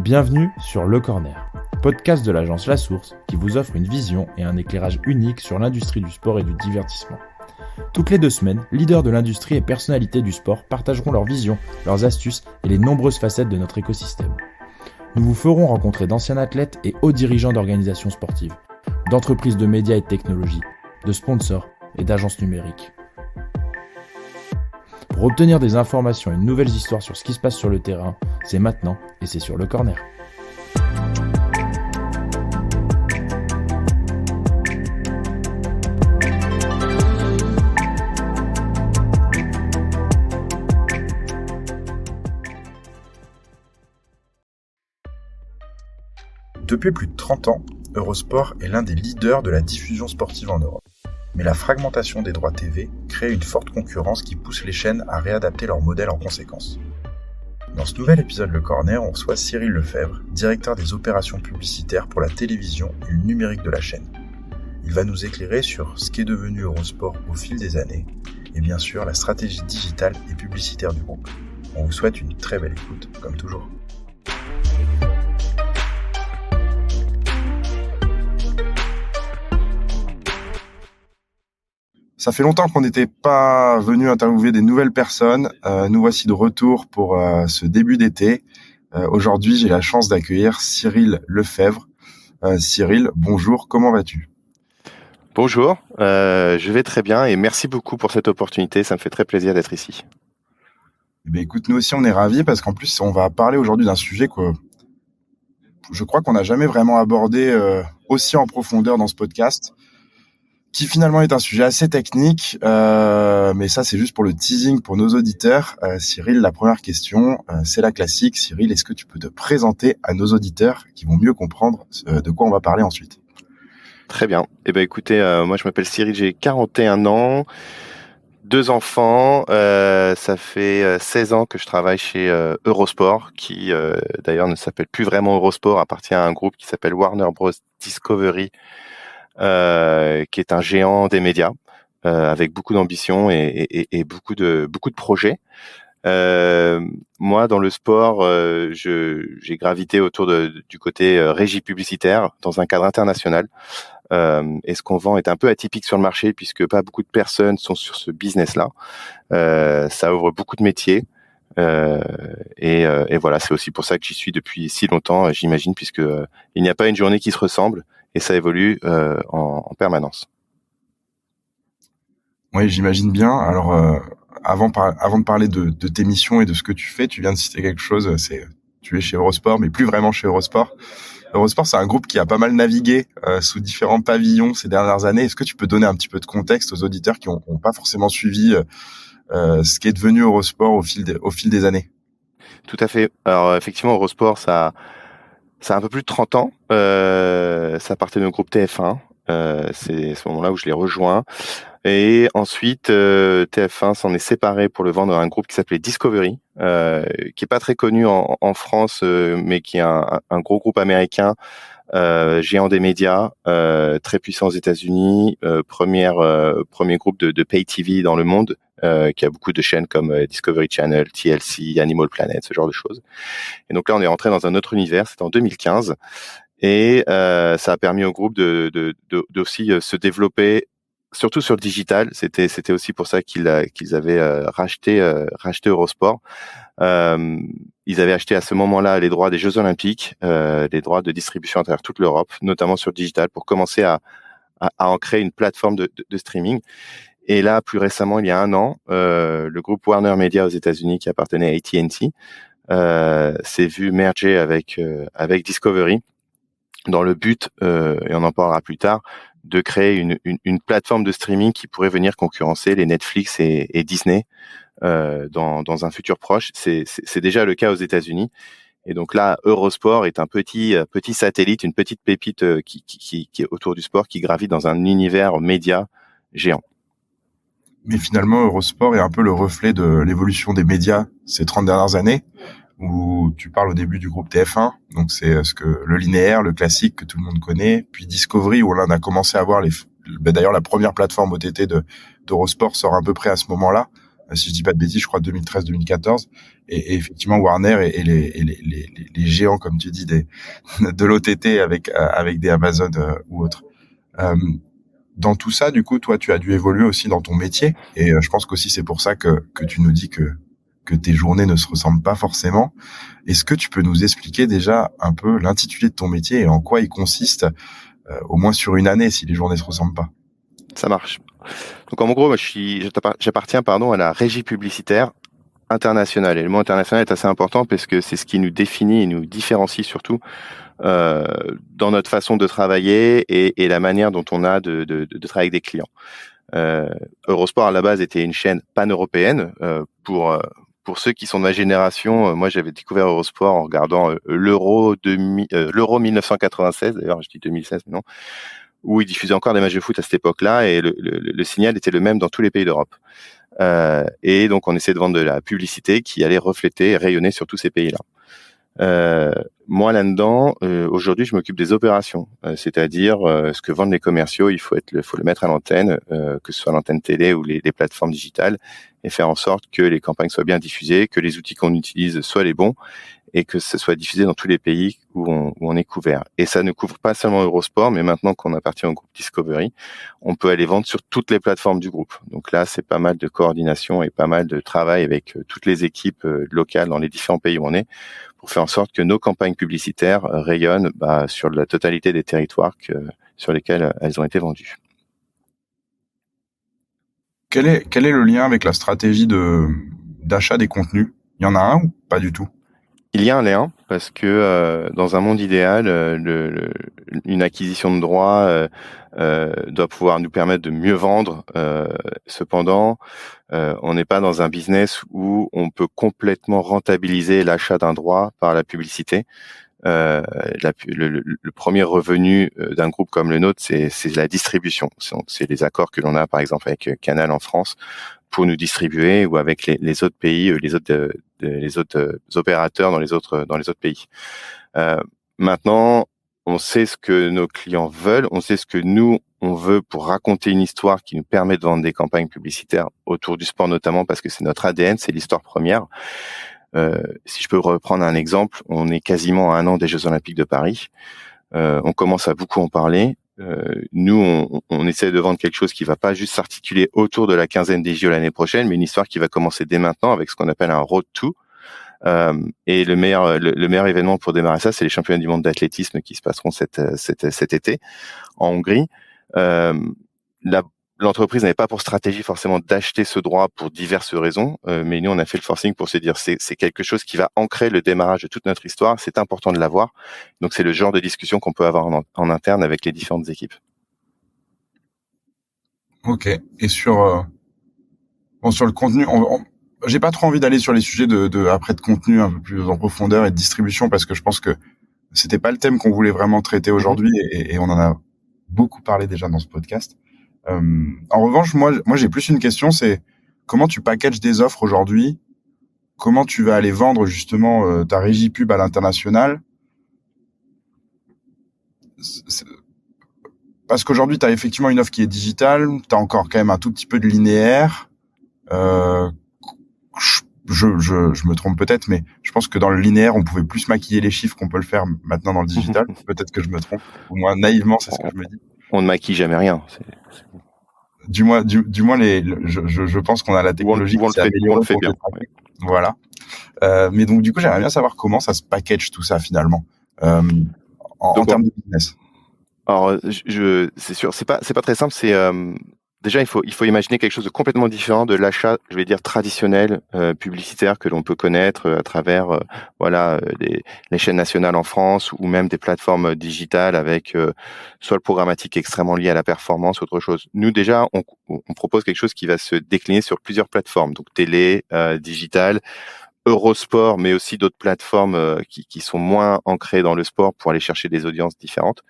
Bienvenue sur Le Corner, podcast de l'agence La Source qui vous offre une vision et un éclairage unique sur l'industrie du sport et du divertissement. Toutes les 2 semaines, leaders de l'industrie et personnalités du sport partageront leurs visions, leurs astuces et les nombreuses facettes de notre écosystème. Nous vous ferons rencontrer d'anciens athlètes et hauts dirigeants d'organisations sportives, d'entreprises de médias et de technologies, de sponsors et d'agences numériques. Pour obtenir des informations et de nouvelles histoires sur ce qui se passe sur le terrain, c'est maintenant et c'est sur Le Corner. Depuis plus de 30 ans, Eurosport est l'un des leaders de la diffusion sportive en Europe. Mais la fragmentation des droits TV crée une forte concurrence qui pousse les chaînes à réadapter leur modèle en conséquence. Dans ce nouvel épisode Le Corner, on reçoit Cyril Lefebvre, directeur des opérations publicitaires pour la télévision et le numérique de la chaîne. Il va nous éclairer sur ce qu'est devenu Eurosport au fil des années et bien sûr la stratégie digitale et publicitaire du groupe. On vous souhaite une très belle écoute, comme toujours. Ça fait longtemps qu'on n'était pas venu interviewer des nouvelles personnes. Nous voici de retour pour ce début d'été. Aujourd'hui, j'ai la chance d'accueillir Cyril Lefebvre. Cyril, bonjour, comment vas-tu ? Bonjour, je vais très bien et merci beaucoup pour cette opportunité. Ça me fait très plaisir d'être ici. Eh bien, écoute, nous aussi, on est ravis parce qu'en plus, on va parler aujourd'hui d'un sujet que je crois qu'on n'a jamais vraiment abordé aussi en profondeur dans ce podcast, qui finalement est un sujet assez technique, mais ça c'est juste pour le teasing pour nos auditeurs. Cyril, la première question, c'est la classique. Cyril, est-ce que tu peux te présenter à nos auditeurs qui vont mieux comprendre de quoi on va parler ensuite ? Très bien. Eh bien écoutez, moi je m'appelle Cyril, j'ai 41 ans, 2 enfants, ça fait 16 ans que je travaille chez Eurosport, qui d'ailleurs ne s'appelle plus vraiment Eurosport, appartient à un groupe qui s'appelle Warner Bros. Discovery, qui est un géant des médias, avec beaucoup d'ambition et beaucoup de projets. Moi, dans le sport, j'ai gravité autour du côté régie publicitaire dans un cadre international. Et ce qu'on vend est un peu atypique sur le marché puisque pas beaucoup de personnes sont sur ce business-là. Ça ouvre beaucoup de métiers. Et voilà, c'est aussi pour ça que j'y suis depuis si longtemps, j'imagine, puisque il n'y a pas une journée qui se ressemble. Et ça évolue en permanence. Oui, j'imagine bien. Alors, avant de parler de tes missions et de ce que tu fais, tu viens de citer quelque chose. Tu es chez Eurosport, mais plus vraiment chez Eurosport. Eurosport, c'est un groupe qui a pas mal navigué sous différents pavillons ces dernières années. Est-ce que tu peux donner un petit peu de contexte aux auditeurs qui n'ont pas forcément suivi ce qui est devenu Eurosport au fil des années ? Tout à fait. Alors, effectivement, Eurosport, ça a un peu plus de 30 ans. Ça appartenait au groupe TF1. C'est à ce moment-là où je l'ai rejoint. Et ensuite, TF1 s'en est séparé pour le vendre à un groupe qui s'appelait Discovery, qui est pas très connu en France, mais qui est un gros groupe américain, géant des médias, très puissant aux États-Unis, premier groupe de pay TV dans le monde, qui a beaucoup de chaînes comme Discovery Channel, TLC, Animal Planet, ce genre de choses. Et donc là, on est rentré dans un autre univers. C'était en 2015, et ça a permis au groupe de aussi se développer, surtout sur le digital. C'était aussi pour ça qu'ils avaient racheté Eurosport. Ils avaient acheté à ce moment-là les droits des Jeux Olympiques, les droits de distribution à travers toute l'Europe, notamment sur le digital, pour commencer à en créer une plateforme de streaming. Et là, plus récemment, il y a 1 an, le groupe Warner Media aux États-Unis, qui appartenait à AT&T, s'est vu merger avec Discovery, dans le but, et on en parlera plus tard, de créer une plateforme de streaming qui pourrait venir concurrencer les Netflix et Disney dans un futur proche. C'est déjà le cas aux États-Unis. Et donc là, Eurosport est un petit satellite, une petite pépite qui est autour du sport, qui gravite dans un univers média géant. Mais finalement, Eurosport est un peu le reflet de l'évolution des médias ces 30 dernières années, où tu parles au début du groupe TF1, donc c'est le linéaire, le classique que tout le monde connaît, puis Discovery, où là on a commencé à voir d'ailleurs la première plateforme OTT d'Eurosport sort à peu près à ce moment-là, si je dis pas de bêtises, je crois 2013-2014. Et effectivement, Warner et les géants, comme tu dis, de l'OTT avec des Amazon ou autres. Dans tout ça, du coup, toi, tu as dû évoluer aussi dans ton métier. Et je pense qu'aussi c'est pour ça que tu nous dis que tes journées ne se ressemblent pas forcément. Est-ce que tu peux nous expliquer déjà un peu l'intitulé de ton métier et en quoi il consiste, au moins sur une année, si les journées se ressemblent pas? Ça marche. Donc en gros, moi, j'appartiens à la régie publicitaire internationale. Et le mot international est assez important parce que c'est ce qui nous définit et nous différencie surtout dans notre façon de travailler et la manière dont on a de travailler avec des clients. Eurosport à la base était une chaîne pan-européenne. Pour ceux qui sont de ma génération, moi j'avais découvert Eurosport en regardant l'Euro 1996, d'ailleurs je dis 2016 mais non, où ils diffusaient encore des matchs de foot à cette époque-là et le signal était le même dans tous les pays d'Europe. Et donc on essayait de vendre de la publicité qui allait refléter et rayonner sur tous ces pays-là. Moi là-dedans, aujourd'hui, je m'occupe des opérations, c'est-à-dire ce que vendent les commerciaux, il faut le mettre à l'antenne, que ce soit l'antenne télé ou les plateformes digitales, et faire en sorte que les campagnes soient bien diffusées, que les outils qu'on utilise soient les bons, et que ce soit diffusé dans tous les pays où on est couvert. Et ça ne couvre pas seulement Eurosport, mais maintenant qu'on appartient au groupe Discovery, on peut aller vendre sur toutes les plateformes du groupe. Donc là, c'est pas mal de coordination et pas mal de travail avec toutes les équipes locales dans les différents pays où on est, pour faire en sorte que nos campagnes publicitaires rayonnent sur la totalité des territoires sur lesquels elles ont été vendues. Quel est le lien avec la stratégie d'achat des contenus? Il y en a un ou pas du tout? Il y a un lien parce que dans un monde idéal, une acquisition de droits doit pouvoir nous permettre de mieux vendre. Cependant, on n'est pas dans un business où on peut complètement rentabiliser l'achat d'un droit par la publicité. Le premier revenu d'un groupe comme le nôtre, c'est la distribution. C'est les accords que l'on a, par exemple, avec Canal en France pour nous distribuer ou avec les autres pays, les autres opérateurs dans les autres pays. Maintenant, on sait ce que nos clients veulent, on sait ce que nous on veut pour raconter une histoire qui nous permet de vendre des campagnes publicitaires autour du sport notamment parce que c'est notre ADN, c'est l'histoire première. Si je peux reprendre un exemple, on est quasiment à 1 an des Jeux Olympiques de Paris. On commence à beaucoup en parler. Nous, on essaie de vendre quelque chose qui va pas juste s'articuler autour de la quinzaine des JO l'année prochaine, mais une histoire qui va commencer dès maintenant avec ce qu'on appelle un road to. Et le meilleur événement pour démarrer ça, c'est les championnats du monde d'athlétisme qui se passeront cet été en Hongrie. L'entreprise n'avait pas pour stratégie forcément d'acheter ce droit pour diverses raisons, mais nous on a fait le forcing pour se dire c'est quelque chose qui va ancrer le démarrage de toute notre histoire, c'est important de l'avoir. Donc c'est le genre de discussion qu'on peut avoir en interne avec les différentes équipes. Ok. Et sur le contenu, j'ai pas trop envie d'aller sur les sujets de contenu un peu plus en profondeur et de distribution parce que je pense que c'était pas le thème qu'on voulait vraiment traiter aujourd'hui et on en a beaucoup parlé déjà dans ce podcast. En revanche, moi j'ai plus une question, c'est comment tu packages des offres aujourd'hui? Comment tu vas aller vendre justement ta régie pub à l'international? Parce qu'aujourd'hui, tu as effectivement une offre qui est digitale, tu as encore quand même un tout petit peu de linéaire. Je me trompe peut-être, mais je pense que dans le linéaire, on pouvait plus maquiller les chiffres qu'on peut le faire maintenant dans le digital. Peut-être que je me trompe, ou moi naïvement, c'est ce que je me dis. On ne maquille jamais rien. Du moins, je pense qu'on a la technologie qui s'est améliorée. On le fait bien. Ouais. Voilà. Mais donc, du coup, j'aimerais bien savoir comment ça se package tout ça finalement, en termes de business. Alors, c'est sûr, c'est pas très simple. C'est déjà il faut imaginer quelque chose de complètement différent de l'achat, je vais dire traditionnel publicitaire que l'on peut connaître à travers les chaînes nationales en France ou même des plateformes digitales avec soit le programmatique extrêmement lié à la performance, autre chose. Nous déjà on propose quelque chose qui va se décliner sur plusieurs plateformes, donc télé, digital, Eurosport, mais aussi d'autres plateformes qui sont moins ancrées dans le sport pour aller chercher des audiences différentes.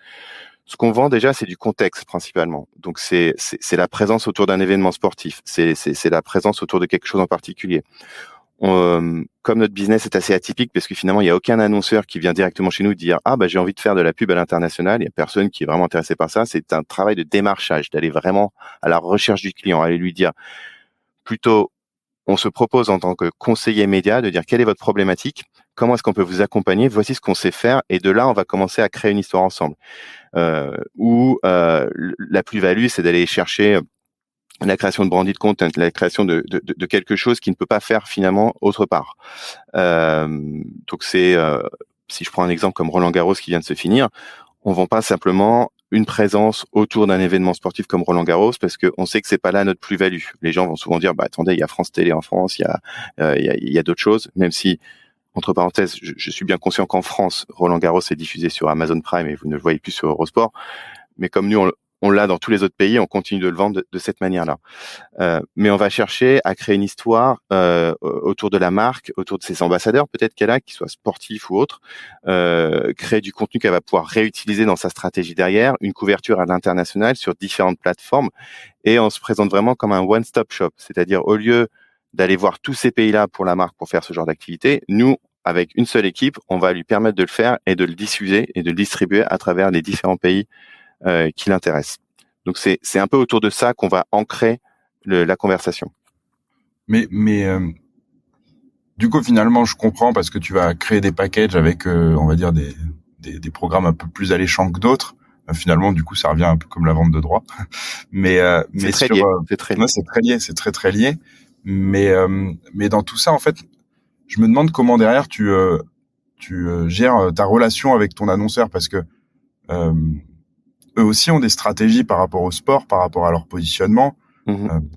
Ce qu'on vend déjà, c'est du contexte principalement. Donc c'est la présence autour d'un événement sportif, c'est la présence autour de quelque chose en particulier. Comme notre business est assez atypique, parce que finalement il y a aucun annonceur qui vient directement chez nous dire j'ai envie de faire de la pub à l'international. Il y a personne qui est vraiment intéressé par ça. C'est un travail de démarchage, d'aller vraiment à la recherche du client, aller lui dire plutôt on se propose en tant que conseiller média de dire quelle est votre problématique, comment est-ce qu'on peut vous accompagner, voici ce qu'on sait faire, et de là, on va commencer à créer une histoire ensemble. La plus-value, c'est d'aller chercher la création de branded content, la création de quelque chose qui ne peut pas faire finalement autre part. Donc c'est, si je prends un exemple comme Roland-Garros qui vient de se finir, on vend pas simplement une présence autour d'un événement sportif comme Roland-Garros parce que on sait que c'est pas là notre plus-value. Les gens vont souvent dire, bah attendez, il y a France Télé en France, il y a d'autres choses, même si entre parenthèses, je suis bien conscient qu'en France, Roland-Garros est diffusé sur Amazon Prime et vous ne le voyez plus sur Eurosport. Mais comme nous, on l'a dans tous les autres pays, on continue de le vendre de cette manière-là. Mais on va chercher à créer une histoire autour de la marque, autour de ses ambassadeurs, peut-être qu'elle a, qu'ils soient sportifs ou autres, créer du contenu qu'elle va pouvoir réutiliser dans sa stratégie derrière, une couverture à l'international sur différentes plateformes, et on se présente vraiment comme un one-stop shop. C'est-à-dire, au lieu d'aller voir tous ces pays-là pour la marque pour faire ce genre d'activité, nous, avec une seule équipe, on va lui permettre de le faire et de le diffuser et de le distribuer à travers les différents pays qui l'intéressent. Donc c'est un peu autour de ça qu'on va ancrer la conversation. Mais du coup finalement je comprends parce que tu vas créer des packages avec on va dire des programmes un peu plus alléchants que d'autres. Finalement du coup ça revient un peu comme la vente de droits. Mais c'est très lié. C'est très lié, c'est très lié. Mais dans tout ça en fait, je me demande comment derrière tu gères ta relation avec ton annonceur parce que eux aussi ont des stratégies par rapport au sport, par rapport à leur positionnement.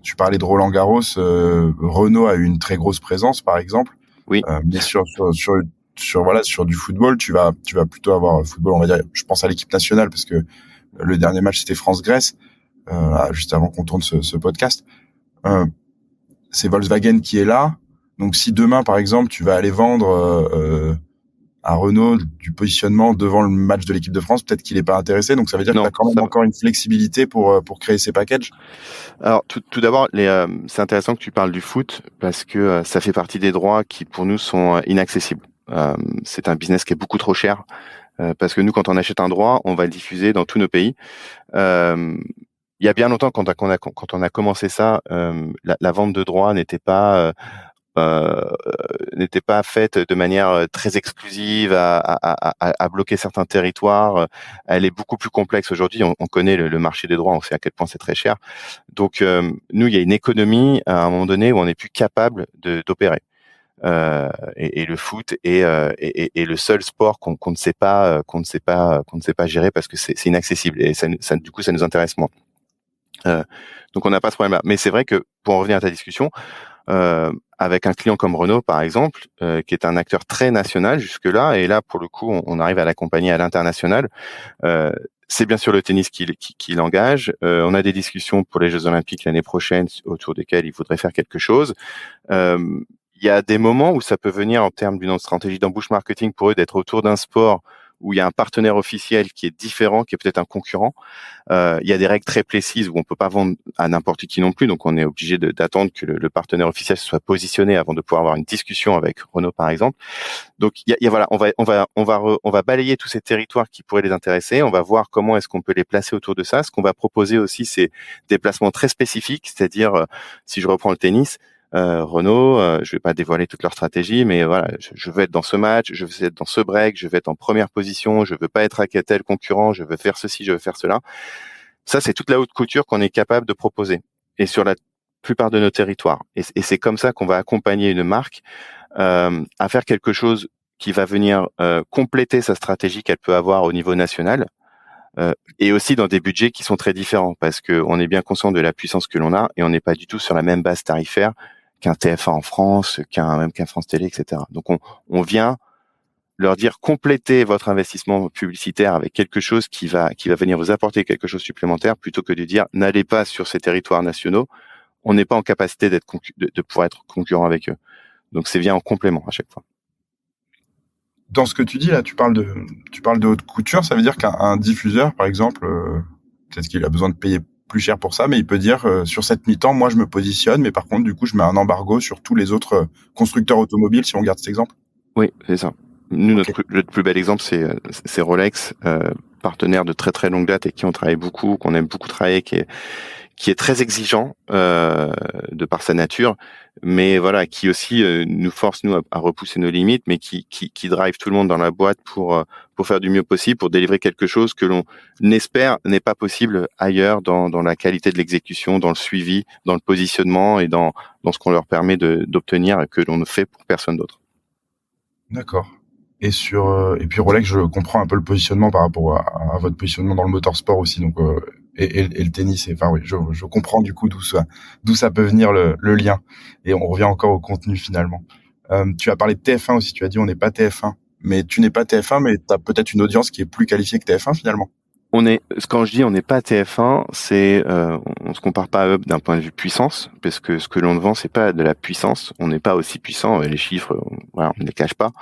Tu parlais de Roland-Garros, Renault a eu une très grosse présence, par exemple. Oui. Mais sur du football, tu vas plutôt avoir football, on va dire. Je pense à l'équipe nationale parce que le dernier match c'était France-Grèce, juste avant qu'on tourne ce podcast. C'est Volkswagen qui est là. Donc si demain, par exemple, tu vas aller vendre à Renault du positionnement devant le match de l'équipe de France, peut-être qu'il n'est pas intéressé. Donc ça veut dire que tu as quand même encore une flexibilité pour créer ces packages. Alors tout d'abord, c'est intéressant que tu parles du foot parce que ça fait partie des droits qui pour nous sont inaccessibles. C'est un business qui est beaucoup trop cher parce que nous, quand on achète un droit, on va le diffuser dans tous nos pays. Il y a bien longtemps, quand on a commencé ça, la vente de droits n'était pas faite de manière très exclusive à bloquer certains territoires. Elle est beaucoup plus complexe aujourd'hui. On connaît le marché des droits, on sait à quel point c'est très cher. Donc nous, il y a une économie à un moment donné où on n'est plus capable d'opérer. Et le foot est le seul sport qu'on ne sait pas gérer parce que c'est inaccessible et ça du coup ça nous intéresse moins. Donc on n'a pas ce problème-là. Mais c'est vrai que pour en revenir à ta discussion, avec un client comme Renault par exemple, qui est un acteur très national jusque-là, et là pour le coup on arrive à l'accompagner à l'international. C'est bien sûr le tennis qui l'engage. On a des discussions pour les Jeux Olympiques l'année prochaine autour desquelles il faudrait faire quelque chose. Il y a des moments où ça peut venir en termes d'une stratégie d'embauche marketing pour eux d'être autour d'un sport où il y a un partenaire officiel qui est différent, qui est peut-être un concurrent. Il y a des règles très précises où on peut pas vendre à n'importe qui non plus, donc on est obligé d'attendre que le partenaire officiel soit positionné avant de pouvoir avoir une discussion avec Renault par exemple. Donc voilà, on va balayer tous ces territoires qui pourraient les intéresser. On va voir comment est-ce qu'on peut les placer autour de ça. Ce qu'on va proposer aussi, c'est des placements très spécifiques, c'est-à-dire si je reprends le tennis. Renault, je vais pas dévoiler toute leur stratégie, mais voilà, je veux être dans ce match, je veux être dans ce break, je veux être en première position, je veux pas être à tel concurrent, je veux faire ceci, je veux faire cela. Ça, c'est toute la haute couture qu'on est capable de proposer, et sur la plupart de nos territoires. Et c'est comme ça qu'on va accompagner une marque à faire quelque chose qui va venir compléter sa stratégie qu'elle peut avoir au niveau national. Et aussi dans des budgets qui sont très différents, parce que on est bien conscient de la puissance que l'on a, et on n'est pas du tout sur la même base tarifaire qu'un TF1 en France, qu'un France Télé, etc. Donc on vient leur dire complétez votre investissement publicitaire avec quelque chose qui va venir vous apporter quelque chose supplémentaire, plutôt que de dire n'allez pas sur ces territoires nationaux. On n'est pas en capacité de pouvoir être concurrent avec eux. Donc c'est bien en complément à chaque fois. Dans ce que tu dis là, tu parles de haute couture, ça veut dire qu'un diffuseur, par exemple, peut-être qu'il a besoin de payer plus cher pour ça, mais il peut dire sur cette mi-temps, moi je me positionne, mais par contre du coup je mets un embargo sur tous les autres constructeurs automobiles, si on garde cet exemple. Oui, c'est ça. Nous, notre plus bel exemple, c'est Rolex, partenaire de très très longue date et qui on travaille beaucoup, qu'on aime beaucoup travailler, qui qui est très exigeant de par sa nature, mais voilà, qui aussi nous force nous à repousser nos limites, mais qui drive tout le monde dans la boîte pour faire du mieux possible, pour délivrer quelque chose que l'on espère n'est pas possible ailleurs dans la qualité de l'exécution, dans le suivi, dans le positionnement et dans ce qu'on leur permet d'obtenir et que l'on ne fait pour personne d'autre. D'accord. Et puis Rolex, je comprends un peu le positionnement par rapport à votre positionnement dans le motorsport aussi, donc et le tennis. Enfin oui, je comprends du coup d'où ça peut venir le lien. Et on revient encore au contenu finalement. Tu as parlé de TF1 aussi. Tu as dit on n'est pas TF1, mais tu n'es pas TF1, mais tu as peut-être une audience qui est plus qualifiée que TF1 finalement. Quand je dis on n'est pas TF1, c'est on se compare pas à eux d'un point de vue puissance, parce que ce que l'on vend c'est pas de la puissance, on n'est pas aussi puissant, les chiffres, voilà, on ne les cache pas.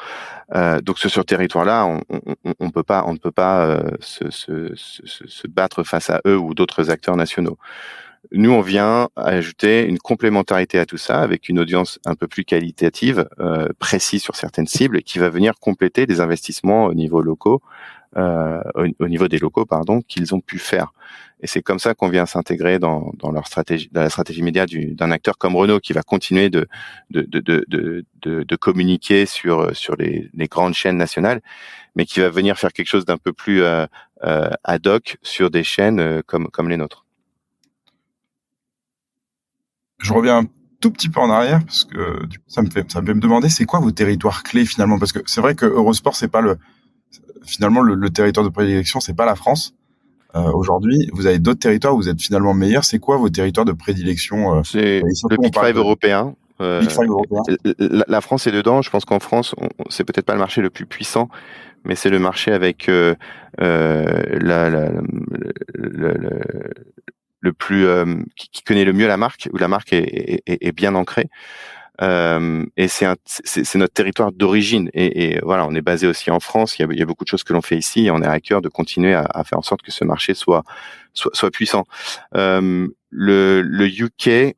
Donc sur ce territoire-là, on ne peut pas se battre face à eux ou d'autres acteurs nationaux. Nous, on vient ajouter une complémentarité à tout ça avec une audience un peu plus qualitative, précise sur certaines cibles, et qui va venir compléter des investissements au niveau au niveau des locaux, qu'ils ont pu faire. Et c'est comme ça qu'on vient s'intégrer dans leur stratégie, dans la stratégie média d'un acteur comme Renault, qui va continuer de communiquer sur les grandes chaînes nationales, mais qui va venir faire quelque chose d'un peu plus ad hoc sur des chaînes comme les nôtres. Je reviens un tout petit peu en arrière parce que du coup, ça me fait me demander c'est quoi vos territoires clés finalement, parce que c'est vrai que Eurosport c'est pas finalement le territoire de prédilection, c'est pas la France. Aujourd'hui, vous avez d'autres territoires où vous êtes finalement meilleurs. C'est quoi vos territoires de prédilection? C'est le Big Five européen. Big Five européen. La France est dedans. Je pense qu'en France, c'est peut-être pas le marché le plus puissant, mais c'est le marché avec le plus qui connaît le mieux la marque, où la marque est bien ancrée. Et c'est notre territoire d'origine, et voilà, on est basé aussi en France. Il y a beaucoup de choses que l'on fait ici, et on est à cœur de continuer à faire en sorte que ce marché soit puissant. Le UK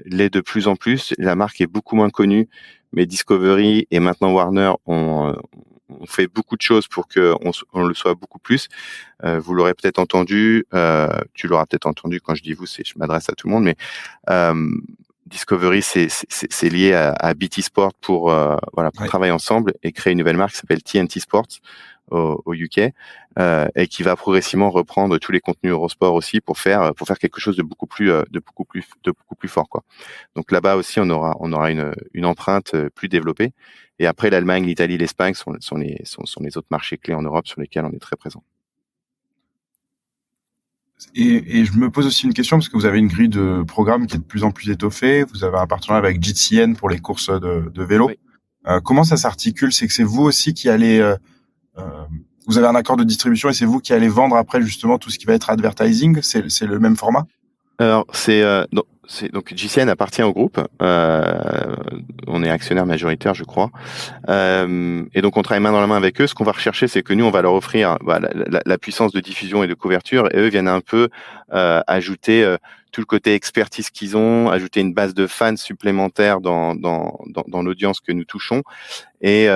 l'est de plus en plus. La marque est beaucoup moins connue, mais Discovery et maintenant Warner ont fait beaucoup de choses pour que on le soit beaucoup plus. Vous l'aurez peut-être entendu, tu l'auras peut-être entendu quand je dis vous, je m'adresse à tout le monde, mais Discovery, c'est lié à BT Sport pour travailler ensemble et créer une nouvelle marque qui s'appelle TNT Sports au UK, et qui va progressivement reprendre tous les contenus Eurosport aussi pour faire quelque chose de beaucoup plus fort, quoi. Donc là-bas aussi, on aura une empreinte plus développée. Et après, l'Allemagne, l'Italie, l'Espagne sont les autres marchés clés en Europe sur lesquels on est très présent. Et je me pose aussi une question, parce que vous avez une grille de programme qui est de plus en plus étoffée. Vous avez un partenariat avec GCN pour les courses de vélo. Oui. Comment ça s'articule? C'est que c'est vous aussi qui allez... vous avez un accord de distribution et c'est vous qui allez vendre après justement tout ce qui va être advertising? C'est le même format? Alors, donc GCN appartient au groupe. On est actionnaire majoritaire, je crois. Et donc on travaille main dans la main avec eux. Ce qu'on va rechercher, c'est que nous, on va leur offrir la puissance de diffusion et de couverture, et eux viennent un peu ajouter tout le côté expertise qu'ils ont, ajouter une base de fans supplémentaire dans l'audience que nous touchons, et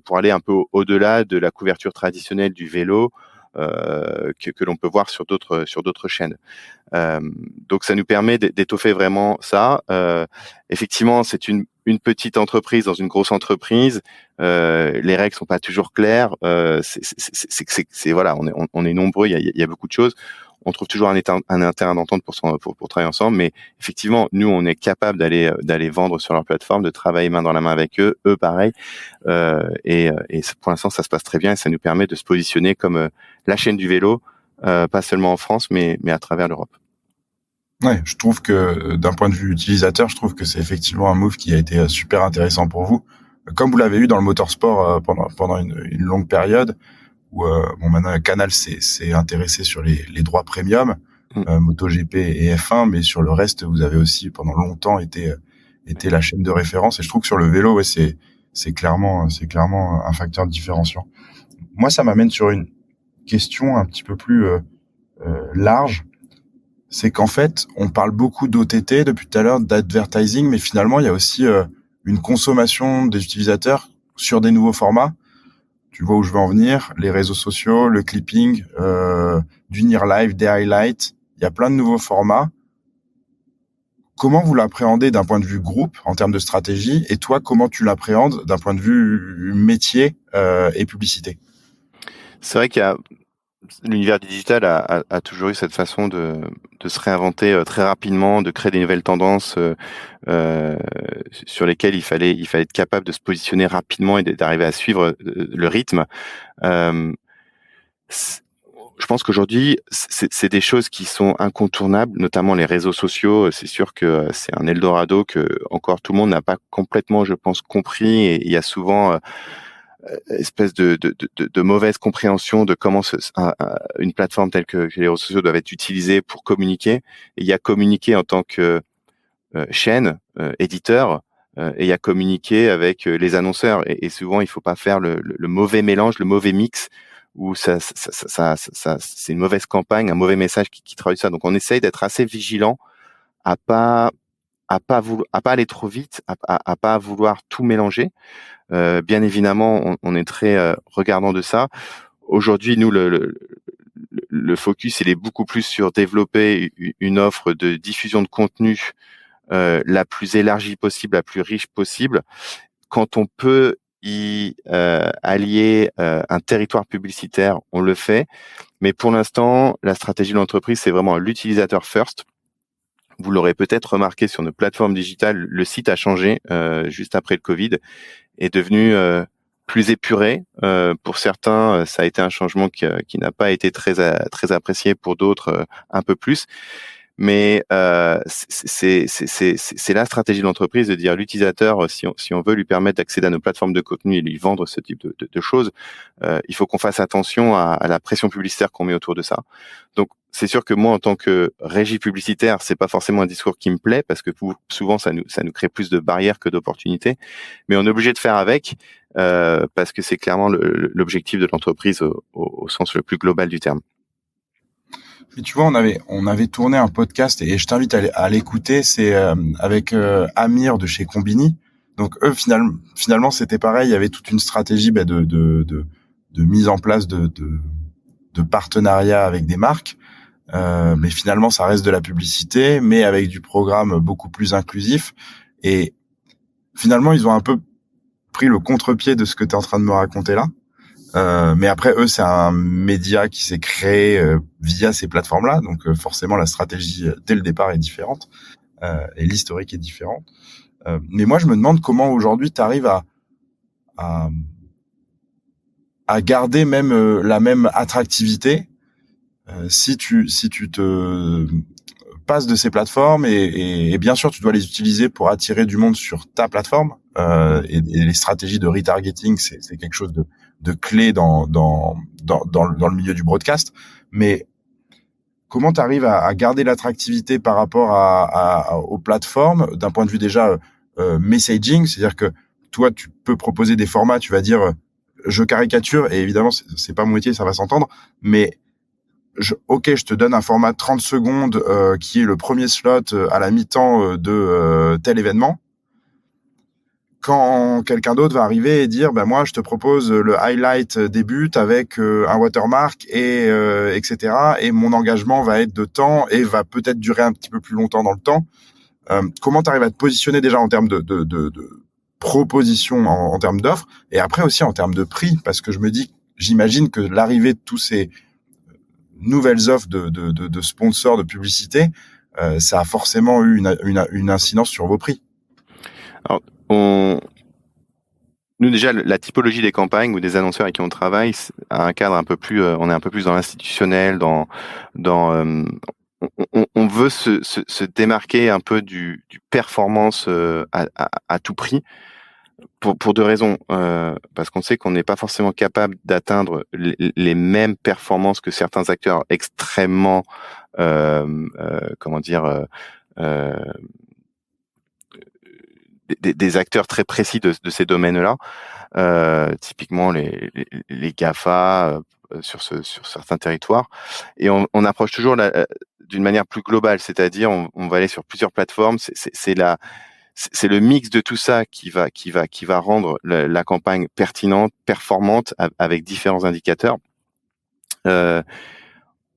pour aller un peu au-delà de la couverture traditionnelle du vélo que l'on peut voir sur d'autres chaînes. Donc ça nous permet d'étoffer vraiment ça. Effectivement, c'est une petite entreprise dans une grosse entreprise. Les règles sont pas toujours claires. Voilà, on est nombreux. Il y a beaucoup de choses. On trouve toujours un terrain d'entente pour travailler ensemble, mais effectivement, nous, on est capable d'aller vendre sur leur plateforme, de travailler main dans la main avec eux pareil, et pour l'instant, ça se passe très bien, et ça nous permet de se positionner comme la chaîne du vélo, pas seulement en France, mais à travers l'Europe. Ouais, je trouve que d'un point de vue utilisateur, je trouve que c'est effectivement un move qui a été super intéressant pour vous, comme vous l'avez eu dans le motorsport pendant une longue période. Où maintenant Canal s'est intéressé sur les droits premium, MotoGP et F1, mais sur le reste, vous avez aussi pendant longtemps été la chaîne de référence. Et je trouve que sur le vélo, ouais, c'est clairement un facteur différenciant. Moi, ça m'amène sur une question un petit peu plus large. C'est qu'en fait, on parle beaucoup d'OTT depuis tout à l'heure, d'advertising, mais finalement, il y a aussi une consommation des utilisateurs sur des nouveaux formats. Tu vois où je veux en venir, les réseaux sociaux, le clipping, du near live, des highlights. Il y a plein de nouveaux formats. comment vous l'appréhendez d'un point de vue groupe en termes de stratégie, et toi, comment tu l'appréhendes d'un point de vue métier et publicité? C'est vrai qu'il y a l'univers du digital a toujours eu cette façon de se réinventer très rapidement, de créer des nouvelles tendances sur lesquelles il fallait être capable de se positionner rapidement et d'arriver à suivre le rythme. Euh, je pense qu'aujourd'hui, c'est des choses qui sont incontournables, notamment les réseaux sociaux. C'est sûr que c'est un Eldorado que encore tout le monde n'a pas complètement, je pense, compris. Et il y a souvent espèce de mauvaise compréhension de comment une plateforme telle que les réseaux sociaux doivent être utilisés pour communiquer. Et il y a communiquer en tant que chaîne, éditeur, et il y a communiquer avec les annonceurs. Et souvent, il faut pas faire le mauvais mélange, le mauvais mix, où ça c'est une mauvaise campagne, un mauvais message qui traduit ça. Donc, on essaye d'être assez vigilant à pas aller trop vite, à pas vouloir tout mélanger. Bien évidemment, on est très regardant de ça. Aujourd'hui, nous, le focus, il est beaucoup plus sur développer une offre de diffusion de contenu la plus élargie possible, la plus riche possible. Quand on peut y allier un territoire publicitaire, on le fait. Mais pour l'instant, la stratégie de l'entreprise, c'est vraiment l'utilisateur first. Vous l'aurez peut-être remarqué sur nos plateformes digitales, le site a changé juste après le Covid, est devenu plus épuré. Pour certains, ça a été un changement qui n'a pas été très apprécié, pour d'autres un peu plus. Mais c'est la stratégie de l'entreprise de dire l'utilisateur, si on veut lui permettre d'accéder à nos plateformes de contenu et lui vendre ce type de choses, il faut qu'on fasse attention à la pression publicitaire qu'on met autour de ça. Donc c'est sûr que moi, en tant que régie publicitaire, c'est pas forcément un discours qui me plaît, parce que souvent ça nous crée plus de barrières que d'opportunités, mais on est obligé de faire avec parce que c'est clairement l'objectif de l'entreprise au sens le plus global du terme. Et tu vois, on avait tourné un podcast, et je t'invite à l'écouter. C'est avec Amir de chez Combini. Donc eux, finalement, c'était pareil. Il y avait toute une stratégie de mise en place de partenariat avec des marques. Mais finalement, ça reste de la publicité, mais avec du programme beaucoup plus inclusif. Et finalement, ils ont un peu pris le contre-pied de ce que tu es en train de me raconter là. Mais après, eux, c'est un média qui s'est créé via ces plateformes-là. Donc forcément, la stratégie dès le départ est différente et l'historique est différent. Mais moi, je me demande comment aujourd'hui tu arrives à garder même la même attractivité si tu te passes de ces plateformes, et bien sûr, tu dois les utiliser pour attirer du monde sur ta plateforme. Et les stratégies de retargeting, c'est quelque chose de clé dans le milieu du broadcast. Mais comment tu arrives à garder l'attractivité par rapport aux plateformes d'un point de vue déjà messaging, c'est-à-dire que toi, tu peux proposer des formats, tu vas dire je caricature, et évidemment, c'est pas mon métier, ça va s'entendre, mais je te donne un format 30 secondes qui est le premier slot à la mi-temps de tel événement. Quand quelqu'un d'autre va arriver et dire, moi, je te propose le highlight des buts avec un watermark et etc. Et mon engagement va être de temps et va peut-être durer un petit peu plus longtemps dans le temps. Comment tu arrives à te positionner déjà en termes de proposition, en termes d'offres, et après aussi en termes de prix, parce que j'imagine que l'arrivée de tous ces nouvelles offres de sponsors, de publicité, ça a forcément eu une incidence sur vos prix. Alors, nous déjà, la typologie des campagnes ou des annonceurs avec qui on travaille a un cadre un peu plus, on est un peu plus dans l'institutionnel, on veut se démarquer un peu du performance à tout prix, pour deux raisons. Parce qu'on sait qu'on n'est pas forcément capable d'atteindre les mêmes performances que certains acteurs extrêmement, des acteurs très précis de ces domaines-là. Typiquement les GAFA sur certains territoires, et on approche toujours d'une manière plus globale, c'est-à-dire on va aller sur plusieurs plateformes. C'est le mix de tout ça qui va rendre la campagne pertinente, performante, avec différents indicateurs.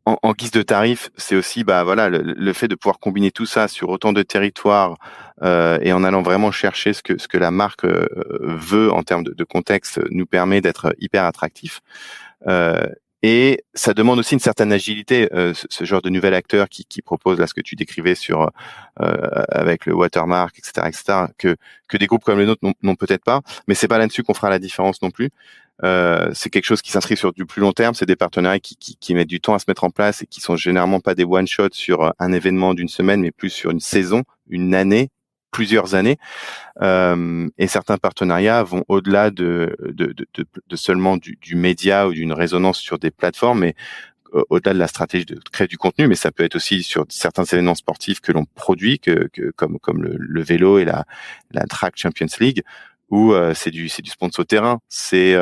en guise de tarif, c'est aussi voilà le fait de pouvoir combiner tout ça sur autant de territoires et en allant vraiment chercher ce que la marque veut en termes de contexte nous permet d'être hyper attractif. Et ça demande aussi une certaine agilité, ce genre de nouvel acteur qui propose là ce que tu décrivais sur avec le watermark, etc., que des groupes comme le nôtre n'ont peut-être pas. Mais c'est pas là-dessus qu'on fera la différence non plus. C'est quelque chose qui s'inscrit sur du plus long terme. C'est des partenariats qui mettent du temps à se mettre en place et qui sont généralement pas des one shot sur un événement d'une semaine, mais plus sur une saison, une année, plusieurs années. Et certains partenariats vont au-delà de seulement du média ou d'une résonance sur des plateformes, mais au-delà de la stratégie de créer du contenu, mais ça peut être aussi sur certains événements sportifs que l'on produit, comme le vélo et la Track Champions League, où c'est du sponsor terrain, c'est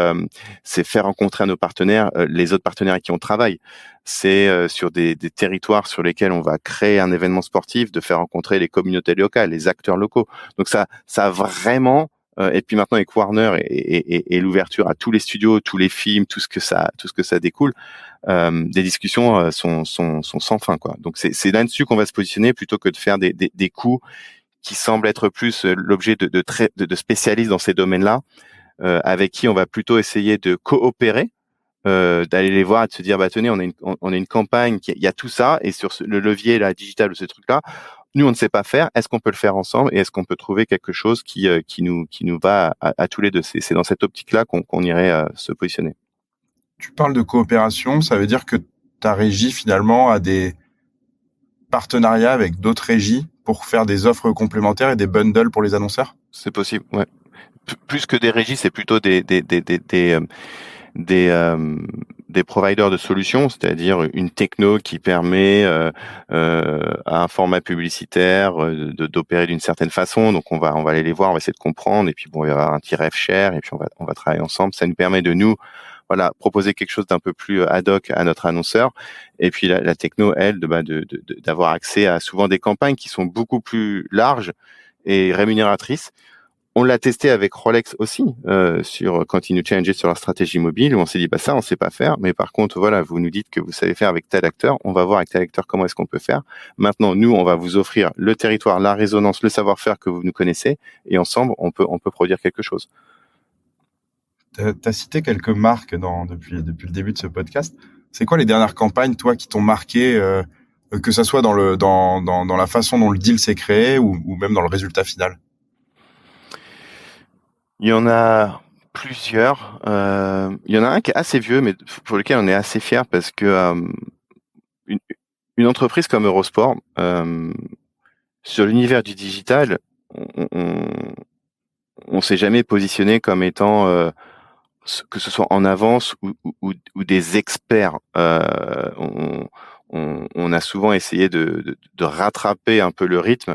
faire rencontrer à nos partenaires les autres partenaires avec qui on travaille. C'est sur des territoires sur lesquels on va créer un événement sportif, de faire rencontrer les communautés locales, les acteurs locaux. Donc ça a vraiment et puis maintenant avec Warner et l'ouverture à tous les studios, tous les films, tout ce que ça découle, des discussions sont sans fin, quoi. Donc c'est là-dessus qu'on va se positionner plutôt que de faire des coups qui semblent être plus l'objet de spécialistes dans ces domaines-là, avec qui on va plutôt essayer de coopérer, d'aller les voir et de se dire tenez, on a une campagne il y a tout ça, et sur le levier là digital ou ce truc-là, nous on ne sait pas faire. Est-ce qu'on peut le faire ensemble, et est-ce qu'on peut trouver quelque chose qui nous va à tous les deux. C'est dans cette optique-là qu'on irait se positionner. Tu parles de coopération, ça veut dire que ta régie finalement a des partenariats avec d'autres régies pour faire des offres complémentaires et des bundles pour les annonceurs? C'est possible, ouais. Plus que des régies, c'est plutôt des providers de solutions, c'est-à-dire une techno qui permet à un format publicitaire d'opérer d'une certaine façon. Donc on va aller les voir, on va essayer de comprendre, et puis il va y avoir un petit rev share, et puis on va travailler ensemble. Ça nous permet de nous proposer quelque chose d'un peu plus ad hoc à notre annonceur. Et puis la techno, elle, d'avoir accès à souvent des campagnes qui sont beaucoup plus larges et rémunératrices. On l'a testé avec Rolex aussi, sur Continue Change, sur leur stratégie mobile, où on s'est dit, ça, on sait pas faire, mais par contre, vous nous dites que vous savez faire avec tel acteur, on va voir avec tel acteur comment est-ce qu'on peut faire. Maintenant, nous, on va vous offrir le territoire, la résonance, le savoir-faire que vous nous connaissez, et ensemble, on peut produire quelque chose. Tu as cité quelques marques depuis le début de ce podcast. C'est quoi les dernières campagnes, toi, qui t'ont marqué, que ça soit dans la façon dont le deal s'est créé ou même dans le résultat final? Il y en a plusieurs. Il y en a un qui est assez vieux, mais pour lequel on est assez fier, parce que une entreprise comme Eurosport, sur l'univers du digital, on s'est jamais positionné comme étant que ce soit en avance ou des experts. On a souvent essayé de rattraper un peu le rythme,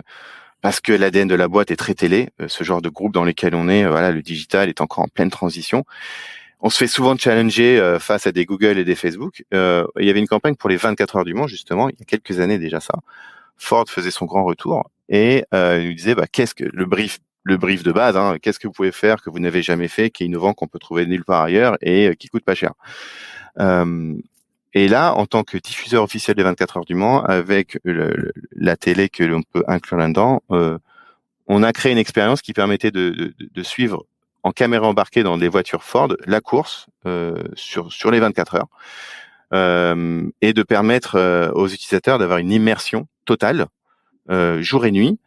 parce que l'ADN de la boîte est très télé. Ce genre de groupe dans lequel on est, le digital est encore en pleine transition. On se fait souvent challenger face à des Google et des Facebook. Il y avait une campagne pour les 24 heures du Mans, justement, il y a quelques années déjà ça. Ford faisait son grand retour et il nous disait qu'est-ce que le brief de base, qu'est-ce que vous pouvez faire que vous n'avez jamais fait, qui est innovant, qu'on peut trouver nulle part ailleurs et qui coûte pas cher. Et là, en tant que diffuseur officiel des 24 heures du Mans, avec la télé que l'on peut inclure là-dedans, on a créé une expérience qui permettait de suivre en caméra embarquée dans des voitures Ford la course sur les 24 heures, et de permettre aux utilisateurs d'avoir une immersion totale, jour et nuit,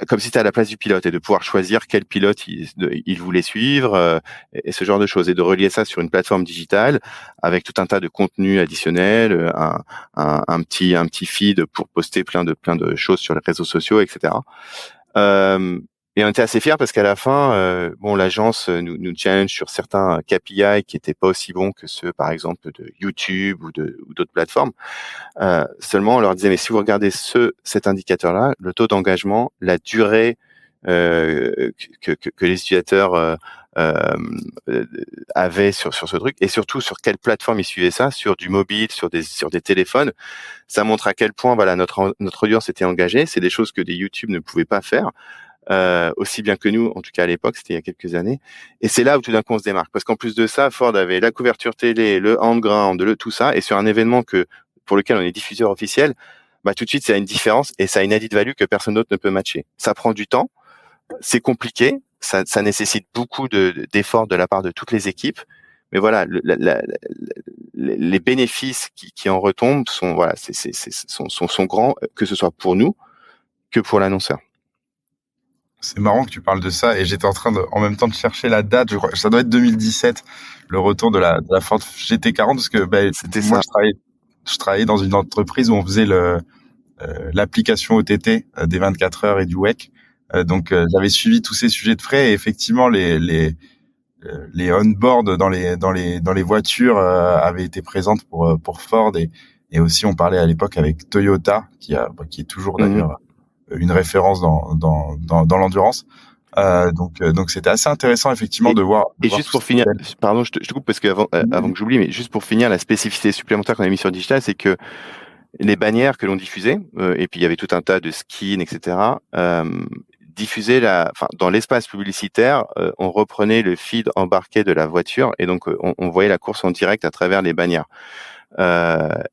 comme si c'était à la place du pilote, et de pouvoir choisir quel pilote il voulait suivre, et ce genre de choses, et de relier ça sur une plateforme digitale avec tout un tas de contenus additionnels, un petit feed pour poster plein de choses sur les réseaux sociaux, etc. Et on était assez fiers parce qu'à la fin, l'agence nous challenge sur certains KPI qui étaient pas aussi bons que ceux, par exemple, de YouTube ou d'autres plateformes. Seulement, on leur disait, mais si vous regardez cet indicateur-là, le taux d'engagement, la durée que les utilisateurs avaient sur ce truc, et surtout sur quelle plateforme ils suivaient ça, sur du mobile, sur des téléphones, ça montre à quel point notre audience était engagée. C'est des choses que des YouTube ne pouvaient pas faire. aussi bien que nous, en tout cas à l'époque, c'était il y a quelques années. Et c'est là où tout d'un coup on se démarque, parce qu'en plus de ça, Ford avait la couverture télé, le handground, tout ça, et sur un événement pour lequel on est diffuseur officiel, bah tout de suite, ça a une différence et ça a une added value que personne d'autre ne peut matcher. Ça prend du temps, c'est compliqué, ça nécessite beaucoup d'efforts de la part de toutes les équipes, mais voilà, les bénéfices qui en retombent sont voilà, sont grands, que ce soit pour nous que pour l'annonceur. C'est marrant que tu parles de ça et j'étais en train en même temps de chercher la date. Je crois ça doit être 2017, le retour de la Ford GT40, parce que moi je travaillais dans une entreprise où on faisait l'application OTT des 24 heures et du WEC. Donc j'avais suivi tous ces sujets de frais et effectivement les on-board dans les voitures avaient été présentes pour Ford et aussi on parlait à l'époque avec Toyota qui est toujours d'ailleurs une référence dans l'endurance. Donc c'était assez intéressant effectivement de voir. Et juste pour finir, pardon, je te coupe parce que avant que j'oublie, mais juste pour finir, la spécificité supplémentaire qu'on a mis sur digital, c'est que les bannières que l'on diffusait, et puis il y avait tout un tas de skins, etc. Diffusaient dans l'espace publicitaire, on reprenait le feed embarqué de la voiture et donc on voyait la course en direct à travers les bannières. Ça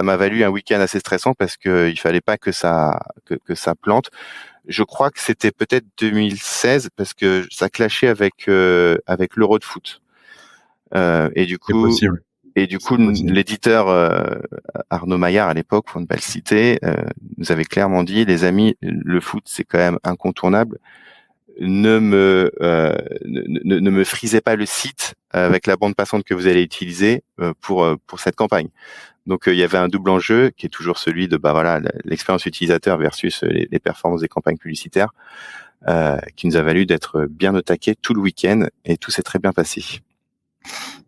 m'a valu un week-end assez stressant parce que il fallait pas que ça plante. Je crois que c'était peut-être 2016 parce que ça clashait avec l'Euro de foot. Et du coup, l'éditeur Arnaud Maillard à l'époque, pour ne pas le citer, nous avait clairement dit, les amis, le foot c'est quand même incontournable. Ne me frisez pas le site avec la bande passante que vous allez utiliser pour cette campagne. Donc il y avait un double enjeu qui est toujours celui de l'expérience utilisateur versus les performances des campagnes publicitaires, qui nous a valu d'être bien au taquet tout le week-end et tout s'est très bien passé.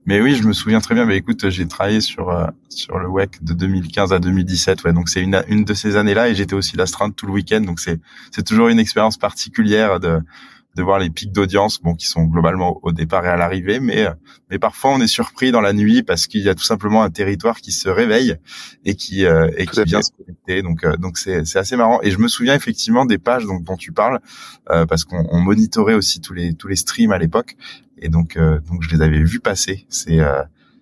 Mais oui, je me souviens très bien. Mais écoute, j'ai travaillé sur le WEC de 2015 à 2017. Ouais, donc c'est une de ces années-là et j'étais aussi l'astreinte tout le week-end. Donc c'est toujours une expérience particulière de voir les pics d'audience, qui sont globalement au départ et à l'arrivée, mais parfois on est surpris dans la nuit parce qu'il y a tout simplement un territoire qui se réveille et qui vient se connecter. Donc c'est assez marrant. Et je me souviens effectivement des pages dont tu parles parce qu'on monitorait aussi tous les streams à l'époque. Et donc je les avais vus passer ces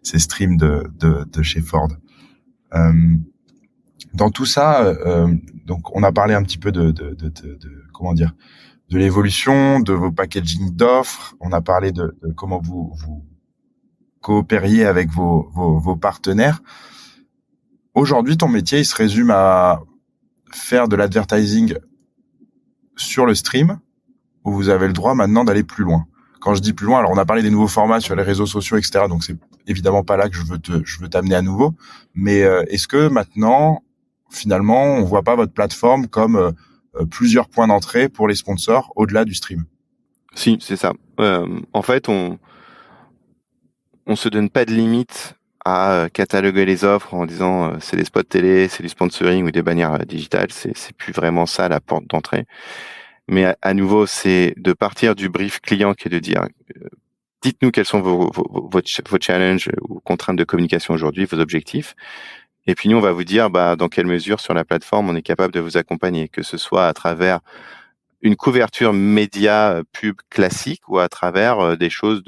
streams de chez Ford. Dans tout ça, donc on a parlé un petit peu de comment dire, de l'évolution de vos packaging d'offres. On a parlé de comment vous coopériez avec vos partenaires. Aujourd'hui, ton métier, il se résume à faire de l'advertising sur le stream, où vous avez le droit maintenant d'aller plus loin. Quand je dis plus loin, alors on a parlé des nouveaux formats sur les réseaux sociaux, etc. Donc c'est évidemment pas là que je veux t'amener à nouveau. Mais est-ce que maintenant, finalement, on voit pas votre plateforme comme plusieurs points d'entrée pour les sponsors au-delà du stream? Si, c'est ça. En fait, on se donne pas de limite à cataloguer les offres en disant c'est des spots télé, c'est du sponsoring ou des bannières digitales. C'est plus vraiment ça la porte d'entrée. Mais à nouveau, c'est de partir du brief client qui est de dire dites-nous quels sont vos challenges ou contraintes de communication aujourd'hui, vos objectifs. Et puis nous, on va vous dire dans quelle mesure sur la plateforme on est capable de vous accompagner, que ce soit à travers une couverture média pub classique ou à travers des choses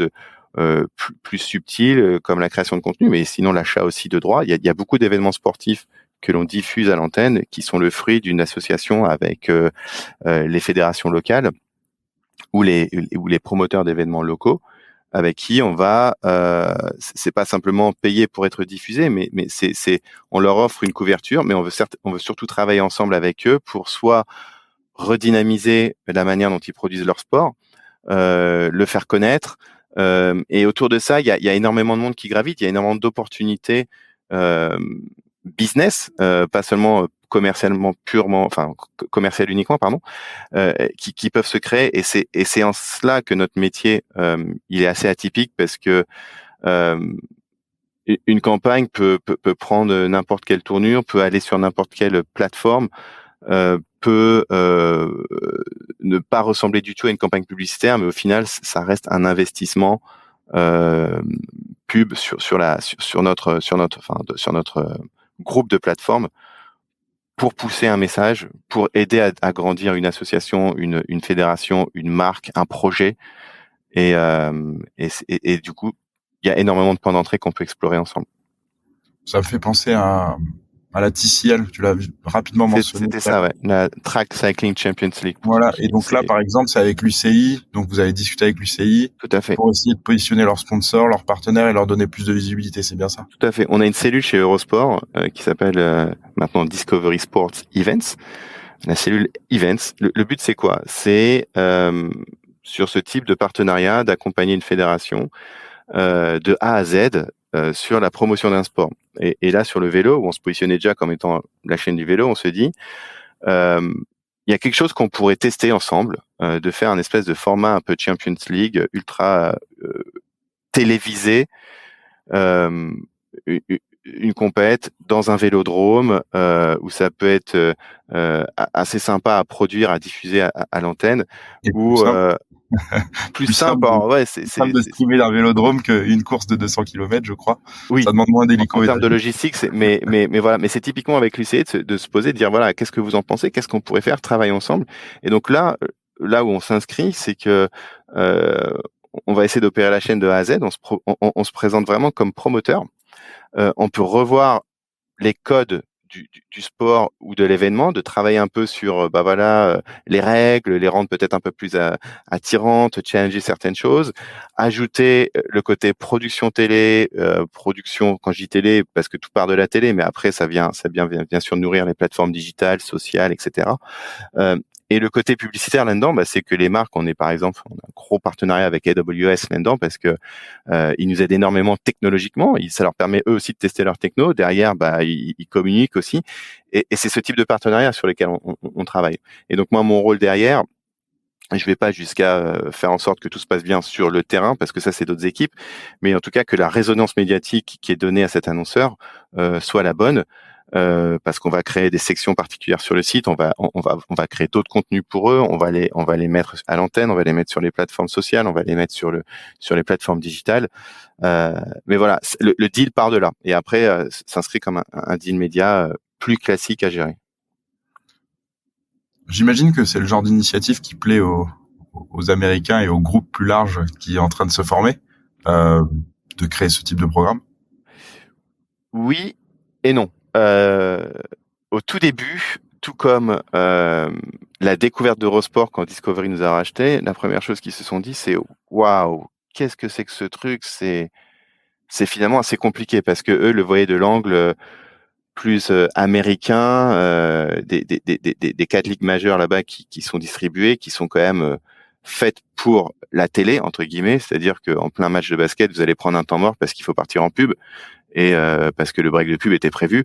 plus subtiles comme la création de contenu, mais sinon l'achat aussi de droits. Il y a beaucoup d'événements sportifs que l'on diffuse à l'antenne qui sont le fruit d'une association avec les fédérations locales ou les promoteurs d'événements locaux, avec qui on va, c'est pas simplement payer pour être diffusé, mais on leur offre une couverture, mais on veut surtout travailler ensemble avec eux pour soit redynamiser la manière dont ils produisent leur sport, le faire connaître, et autour de ça, il y a énormément de monde qui gravite, il y a énormément d'opportunités business, pas seulement commercialement purement, commercial uniquement, pardon, qui peuvent se créer, et c'est en cela que notre métier il est assez atypique, parce que une campagne peut prendre n'importe quelle tournure, peut aller sur n'importe quelle plateforme, peut ne pas ressembler du tout à une campagne publicitaire, mais au final ça reste un investissement pub sur notre groupe de plateformes pour pousser un message, pour aider à grandir une association, une fédération, une marque, un projet. Et du coup, il y a énormément de points d'entrée qu'on peut explorer ensemble. Ça me fait penser à la TCL, tu l'as rapidement mentionné. C'était ça, ouais. La Track Cycling Champions League. Voilà. Et donc là, par exemple, c'est avec l'UCI. Donc vous avez discuté avec l'UCI. Tout à fait. Pour essayer de positionner leurs sponsors, leurs partenaires et leur donner plus de visibilité. C'est bien ça? Tout à fait. On a une cellule chez Eurosport qui s'appelle maintenant Discovery Sports Events. La cellule Events. Le but, c'est quoi? C'est sur ce type de partenariat d'accompagner une fédération de A à Z sur la promotion d'un sport. Et là, sur le vélo, où on se positionnait déjà comme étant la chaîne du vélo, on se dit, il y a quelque chose qu'on pourrait tester ensemble, de faire un espèce de format un peu Champions League, ultra télévisé, une compète dans un vélodrome, où ça peut être assez sympa à produire, à diffuser à l'antenne, ou plus simple. Ouais, c'est simple de streamer d'un vélodrome qu'une course de 200 km, je crois. Oui. Ça demande moins d'hélico. En termes de logistique, mais voilà. Mais c'est typiquement avec l'UCI de se poser, de dire voilà, qu'est-ce que vous en pensez, qu'est-ce qu'on pourrait faire, travailler ensemble. Et donc là où on s'inscrit, c'est que on va essayer d'opérer la chaîne de A à Z. On se présente vraiment comme promoteur. On peut revoir les codes du sport ou de l'événement, de travailler un peu sur les règles, les rendre peut-être un peu plus attirantes, challenger certaines choses, ajouter le côté production télé, production, quand je dis télé, parce que tout part de la télé, mais après ça vient bien sûr nourrir les plateformes digitales, sociales, etc. Et le côté publicitaire là-dedans, c'est que les marques, on a un gros partenariat avec AWS là-dedans parce que ils nous aident énormément technologiquement. Ça leur permet eux aussi de tester leur techno. Derrière, ils communiquent aussi. Et c'est ce type de partenariat sur lesquels on travaille. Et donc moi, mon rôle derrière, je vais pas jusqu'à faire en sorte que tout se passe bien sur le terrain parce que ça c'est d'autres équipes, mais en tout cas que la résonance médiatique qui est donnée à cet annonceur soit la bonne. Parce qu'on va créer des sections particulières sur le site, on va créer d'autres contenus pour eux, on va les mettre à l'antenne, on va les mettre sur les plateformes sociales, on va les mettre sur les plateformes digitales. Mais voilà, le deal part de là. Et après, s'inscrit comme un deal média plus classique à gérer. J'imagine que c'est le genre d'initiative qui plaît aux Américains et au groupe plus large qui est en train de se former, de créer ce type de programme. Oui et non. Au tout début, tout comme la découverte d'Eurosport quand Discovery nous a racheté, la première chose qu'ils se sont dit, c'est waouh, qu'est-ce que c'est que ce truc? C'est finalement assez compliqué parce que eux le voyaient de l'angle plus américain, des 4 ligues majeures là-bas qui sont distribuées, qui sont quand même faites pour la télé entre guillemets, c'est-à-dire qu'en plein match de basket, vous allez prendre un temps mort parce qu'il faut partir en pub. Et parce que le break de pub était prévu.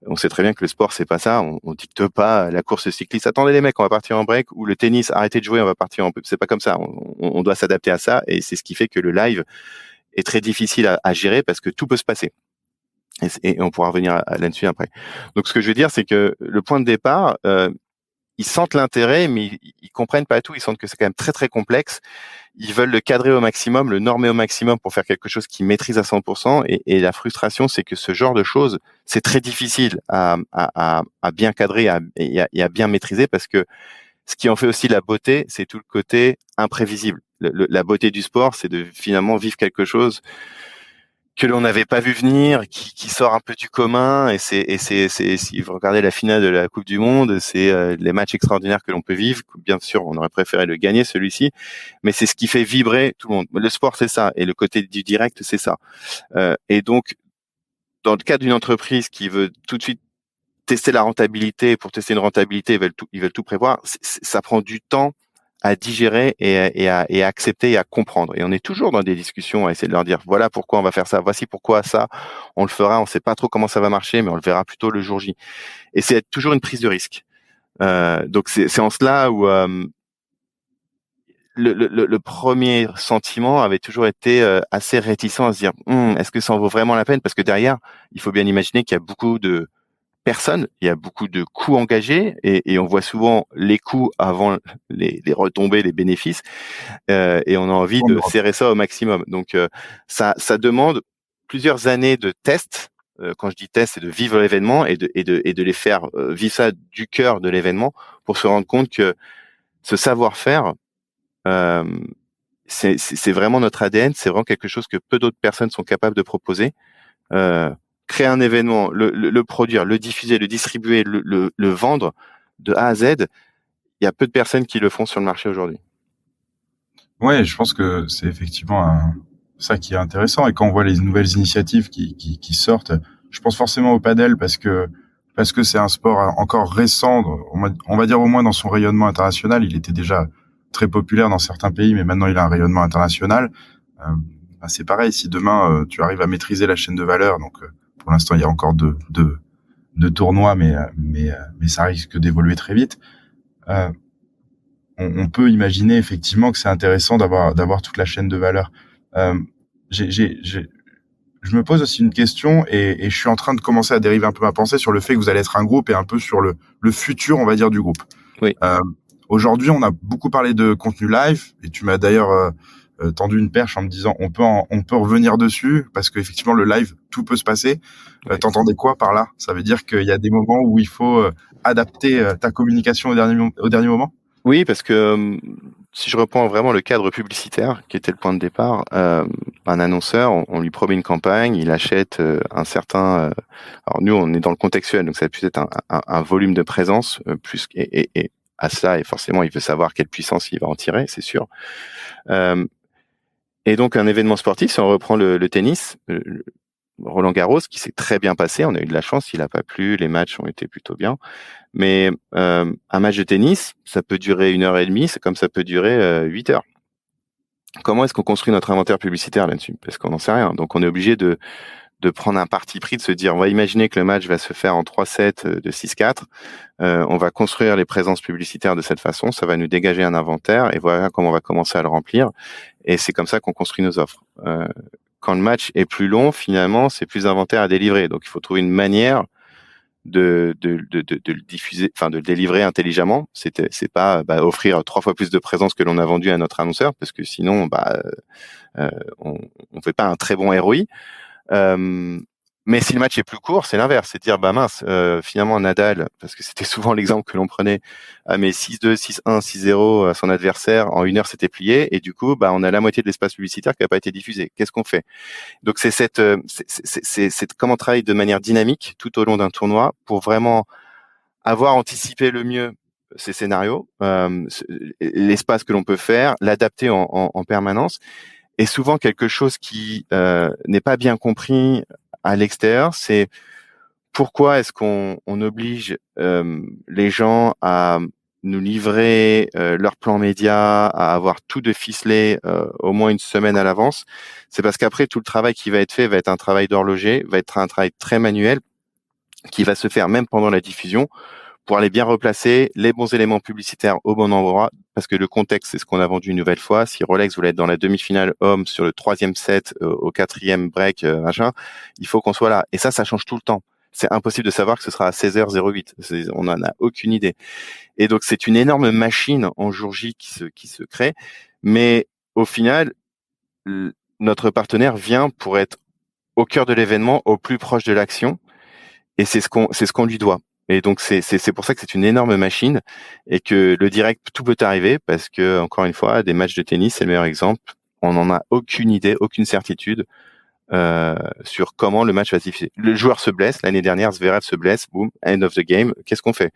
On sait très bien que le sport c'est pas ça, on dicte pas la course cycliste. Attendez les mecs, on va partir en break, ou le tennis, arrêtez de jouer, on va partir en pub. C'est pas comme ça. On doit s'adapter à ça, et c'est ce qui fait que le live est très difficile à gérer parce que tout peut se passer. Et on pourra revenir là-dessus après. Donc ce que je veux dire, c'est que le point de départ, ils sentent l'intérêt, mais ils comprennent pas tout. Ils sentent que c'est quand même très très complexe. Ils veulent le cadrer au maximum, le normer au maximum pour faire quelque chose qu'ils maîtrisent à 100%. Et la frustration, c'est que ce genre de choses, c'est très difficile à bien cadrer et à bien maîtriser parce que ce qui en fait aussi la beauté, c'est tout le côté imprévisible. La beauté du sport, c'est de finalement vivre quelque chose que l'on n'avait pas vu venir, qui sort un peu du commun, et c'est si vous regardez la finale de la Coupe du Monde, c'est les matchs extraordinaires que l'on peut vivre. Bien sûr, on aurait préféré le gagner celui-ci, mais c'est ce qui fait vibrer tout le monde. Le sport, c'est ça, et le côté du direct, c'est ça. Et donc, dans le cadre d'une entreprise qui veut tout de suite tester la rentabilité, pour tester une rentabilité, ils veulent tout prévoir. Ça prend du temps à digérer et à accepter et à comprendre. Et on est toujours dans des discussions à essayer de leur dire voilà pourquoi on va faire ça, voici pourquoi ça, on le fera, on sait pas trop comment ça va marcher, mais on le verra plutôt le jour J. Et c'est toujours une prise de risque. Donc c'est en cela où le premier sentiment avait toujours été assez réticent à se dire est-ce que ça en vaut vraiment la peine, parce que derrière, il faut bien imaginer qu'il y a beaucoup de personnes, il y a beaucoup de coûts engagés, et on voit souvent les coûts avant les retombées, les bénéfices, et on a envie de serrer ça au maximum. Donc ça demande plusieurs années de tests quand je dis test, c'est de vivre l'événement et de les faire vivre ça du cœur de l'événement pour se rendre compte que ce savoir-faire, euh, c'est vraiment notre ADN, c'est vraiment quelque chose que peu d'autres personnes sont capables de proposer. Créer un événement, le produire, le diffuser, le distribuer, le vendre de A à Z, il y a peu de personnes qui le font sur le marché aujourd'hui. Ouais, je pense que c'est effectivement ça qui est intéressant. Et quand on voit les nouvelles initiatives qui sortent, je pense forcément au padel parce que c'est un sport encore récent, on va dire au moins dans son rayonnement international. Il était déjà très populaire dans certains pays, mais maintenant il a un rayonnement international. C'est pareil, si demain tu arrives à maîtriser la chaîne de valeur, donc pour l'instant il y a encore deux tournois, mais ça risque d'évoluer très vite. On peut imaginer effectivement que c'est intéressant d'avoir toute la chaîne de valeur. Je me pose aussi une question et je suis en train de commencer à dériver un peu ma pensée sur le fait que vous allez être un groupe et un peu sur le futur, on va dire, du groupe. Oui. Aujourd'hui, on a beaucoup parlé de contenu live et tu m'as d'ailleurs tendu une perche en me disant on peut revenir dessus parce qu'effectivement le live, tout peut se passer. Oui. T'entendais quoi par là? Ça veut dire qu'il y a des moments où il faut adapter ta communication au dernier moment? Oui, parce que si je reprends vraiment le cadre publicitaire, qui était le point de départ, un annonceur, on lui promet une campagne, il achète un certain... alors nous, on est dans le contextuel, donc ça va plus être un volume de présence, plus et à cela, et forcément, il veut savoir quelle puissance il va en tirer, c'est sûr. Et donc, un événement sportif, si on reprend le tennis, Roland-Garros, qui s'est très bien passé, on a eu de la chance, il n'a pas plu, les matchs ont été plutôt bien. Mais un match de tennis, ça peut durer 1h30, c'est comme ça peut durer 8 heures. Comment est-ce qu'on construit notre inventaire publicitaire là-dessus? Parce qu'on n'en sait rien. Donc on est obligé de prendre un parti pris, de se dire, on va imaginer que le match va se faire en 3-7 de 6-4. On va construire les présences publicitaires de cette façon, ça va nous dégager un inventaire et voilà comment on va commencer à le remplir. Et c'est comme ça qu'on construit nos offres. Quand le match est plus long, finalement, c'est plus d'inventaire à délivrer. Donc il faut trouver une manière de le diffuser, enfin de le délivrer intelligemment. C'est pas offrir 3 fois plus de présence que l'on a vendu à notre annonceur, parce que sinon on fait pas un très bon ROI. Mais si le match est plus court, c'est l'inverse, c'est de dire mince, finalement Nadal, parce que c'était souvent l'exemple que l'on prenait, mais 6-2, 6-1, 6-0 à son adversaire, en 1 heure c'était plié, et du coup on a la moitié de l'espace publicitaire qui n'a pas été diffusé. Qu'est-ce qu'on fait? Donc c'est comment on travaille de manière dynamique tout au long d'un tournoi pour vraiment avoir anticipé le mieux ces scénarios, l'espace que l'on peut faire, l'adapter en permanence. Et souvent quelque chose qui n'est pas bien compris à l'extérieur, c'est pourquoi est-ce qu'on oblige les gens à nous livrer leur plan média, à avoir tout de ficelé au moins une semaine à l'avance. C'est parce qu'après, tout le travail qui va être fait va être un travail d'horloger, va être un travail très manuel, qui va se faire même pendant la diffusion, pour aller bien replacer les bons éléments publicitaires au bon endroit, parce que le contexte, c'est ce qu'on a vendu une nouvelle fois. Si Rolex voulait être dans la demi-finale homme sur le 3e set, au 4e break, machin, il faut qu'on soit là. Et ça change tout le temps. C'est impossible de savoir que ce sera à 16h08. On n'en a aucune idée. Et donc, c'est une énorme machine en jour J qui se crée. Mais au final, notre partenaire vient pour être au cœur de l'événement, au plus proche de l'action. Et c'est ce qu'on lui doit. Et donc c'est pour ça que c'est une énorme machine et que le direct, tout peut arriver, parce que encore une fois, des matchs de tennis, c'est le meilleur exemple. On n'en a aucune idée, aucune certitude sur comment le match va se diffuser. Le joueur se blesse, l'année dernière, Zverev se blesse, boum, end of the game. Qu'est-ce qu'on fait?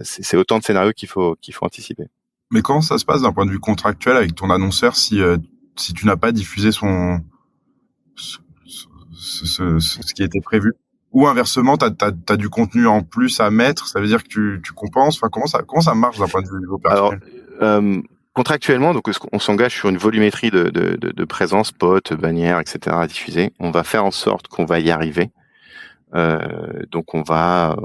C'est autant de scénarios qu'il faut anticiper. Mais comment ça se passe d'un point de vue contractuel avec ton annonceur si tu n'as pas diffusé ce qui était prévu? Ou inversement, t'as du contenu en plus à mettre, ça veut dire que tu compenses. Enfin, comment ça marche d'un point de vue opérationnel? Alors, contractuellement, donc on s'engage sur une volumétrie de présence, spots, bannières, etc. à diffuser. On va faire en sorte qu'on va y arriver. Donc on va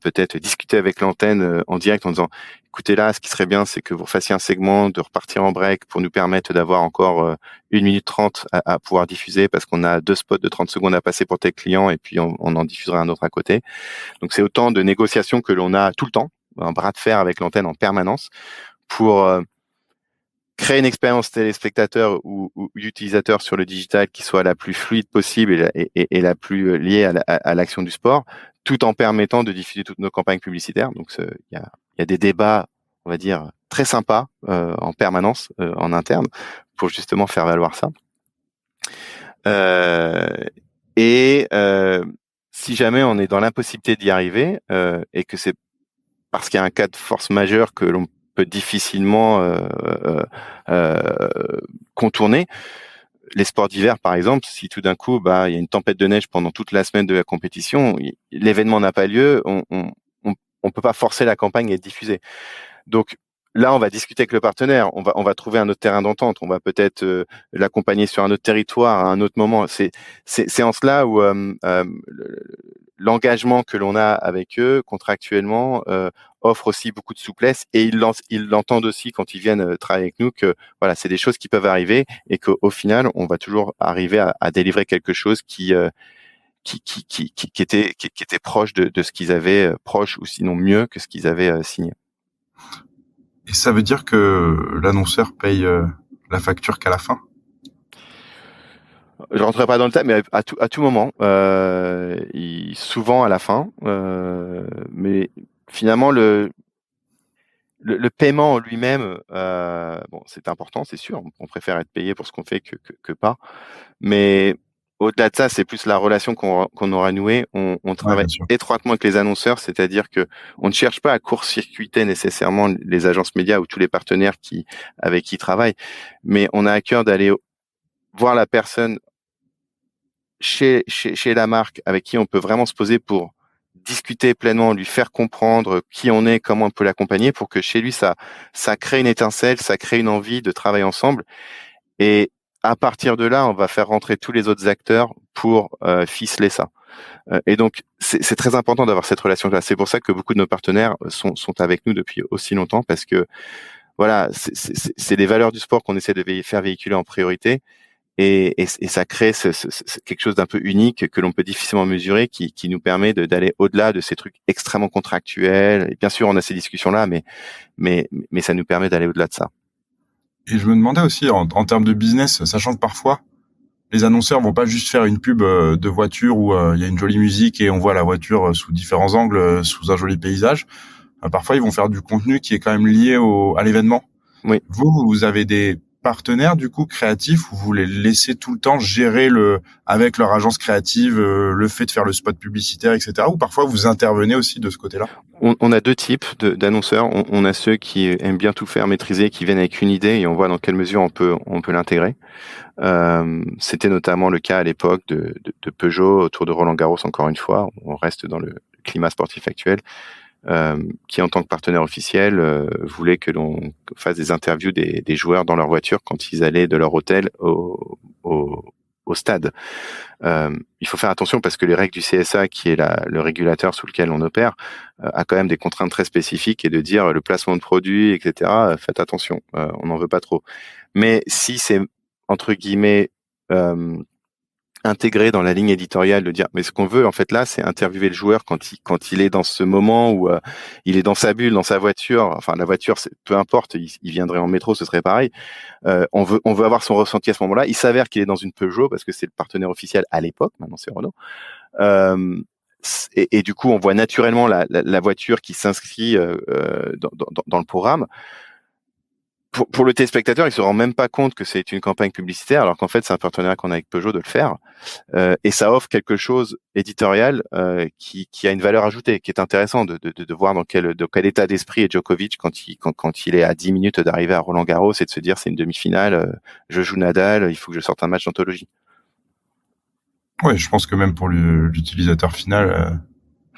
peut-être discuter avec l'antenne en direct en disant, écoutez, là, ce qui serait bien, c'est que vous fassiez un segment, de repartir en break pour nous permettre d'avoir encore 1 minute 30 à pouvoir diffuser, parce qu'on a 2 spots de 30 secondes à passer pour tel client, et puis on en diffusera un autre à côté. Donc c'est autant de négociations que l'on a tout le temps, un bras de fer avec l'antenne en permanence, pour créer une expérience téléspectateur ou utilisateur sur le digital qui soit la plus fluide possible et la plus liée à l'action du sport, tout en permettant de diffuser toutes nos campagnes publicitaires. Donc, il y a des débats, on va dire, très sympas en permanence en interne pour justement faire valoir ça. Si jamais on est dans l'impossibilité d'y arriver et que c'est parce qu'il y a un cas de force majeure que l'on peut difficilement contourner, les sports d'hiver par exemple, si tout d'un coup il y a une tempête de neige pendant toute la semaine de la compétition, l'événement n'a pas lieu, on peut pas forcer la campagne à être diffusée. Donc là, on va discuter avec le partenaire, on va trouver un autre terrain d'entente, on va peut-être l'accompagner sur un autre territoire à un autre moment. C'est en cela où l'engagement que l'on a avec eux contractuellement offre aussi beaucoup de souplesse, et ils l'entendent aussi quand ils viennent travailler avec nous que voilà, c'est des choses qui peuvent arriver et qu'au final, on va toujours arriver à délivrer quelque chose qui était proche de ce qu'ils avaient, proche ou sinon mieux que ce qu'ils avaient signé. Et ça veut dire que l'annonceur paye la facture qu'à la fin? Je rentrerai pas dans le thème, mais à tout moment, souvent à la fin, mais finalement le paiement en lui-même, c'est important, c'est sûr. On préfère être payé pour ce qu'on fait que pas. Mais au-delà de ça, c'est plus la relation qu'on aura nouée. On travaille étroitement avec les annonceurs, c'est-à-dire que on ne cherche pas à court-circuiter nécessairement les agences médias ou tous les partenaires avec qui ils travaillent, mais on a à cœur d'aller voir la personne chez la marque avec qui on peut vraiment se poser pour discuter pleinement, lui faire comprendre qui on est, comment on peut l'accompagner, pour que chez lui ça crée une étincelle, ça crée une envie de travailler ensemble. Et à partir de là, on va faire rentrer tous les autres acteurs pour ficeler ça. Et donc, c'est très important d'avoir cette relation-là. C'est pour ça que beaucoup de nos partenaires sont avec nous depuis aussi longtemps, parce que voilà, c'est les valeurs du sport qu'on essaie de faire véhiculer en priorité. Et ça crée quelque chose d'un peu unique que l'on peut difficilement mesurer, qui nous permet d'aller au-delà de ces trucs extrêmement contractuels. Et bien sûr, on a ces discussions-là, mais ça nous permet d'aller au-delà de ça. Et je me demandais aussi, en termes de business, sachant que parfois, les annonceurs vont pas juste faire une pub de voiture où il y a une jolie musique et on voit la voiture sous différents angles, sous un joli paysage. Parfois, ils vont faire du contenu qui est quand même lié à l'événement. Oui. Vous avez des partenaires du coup créatifs où vous les laissez tout le temps gérer avec leur agence créative le fait de faire le spot publicitaire, etc. Ou parfois vous intervenez aussi de ce côté-là? On a deux types d'annonceurs. On a ceux qui aiment bien tout faire maîtriser, qui viennent avec une idée et on voit dans quelle mesure on peut l'intégrer. C'était notamment le cas à l'époque de Peugeot autour de Roland-Garros. Encore une fois, on reste dans le climat sportif actuel. Qui en tant que partenaire officiel voulait que l'on fasse des interviews des joueurs dans leur voiture quand ils allaient de leur hôtel au stade. Il faut faire attention parce que les règles du CSA, qui est le régulateur sous lequel on opère, a quand même des contraintes très spécifiques, et de dire le placement de produits, etc. Faites attention, on n'en veut pas trop. Mais si c'est entre guillemets intégré dans la ligne éditoriale, de dire mais ce qu'on veut en fait là, c'est interviewer le joueur quand il est dans ce moment où il est dans sa bulle, dans sa voiture. Enfin, la voiture, peu importe, il viendrait en métro, ce serait pareil. On veut avoir son ressenti à ce moment-là. Il s'avère qu'il est dans une Peugeot parce que c'est le partenaire officiel à l'époque. Maintenant, c'est Renault. Et du coup, on voit naturellement la voiture qui s'inscrit dans le programme. Pour le téléspectateur, il se rend même pas compte que c'est une campagne publicitaire, alors qu'en fait, c'est un partenariat qu'on a avec Peugeot de le faire. Et ça offre quelque chose éditorial qui a une valeur ajoutée, qui est intéressant de voir dans quel état d'esprit est Djokovic quand il est à 10 minutes d'arriver à Roland-Garros, et de se dire c'est une demi-finale, je joue Nadal, il faut que je sorte un match d'anthologie. Ouais, je pense que même pour l'utilisateur final,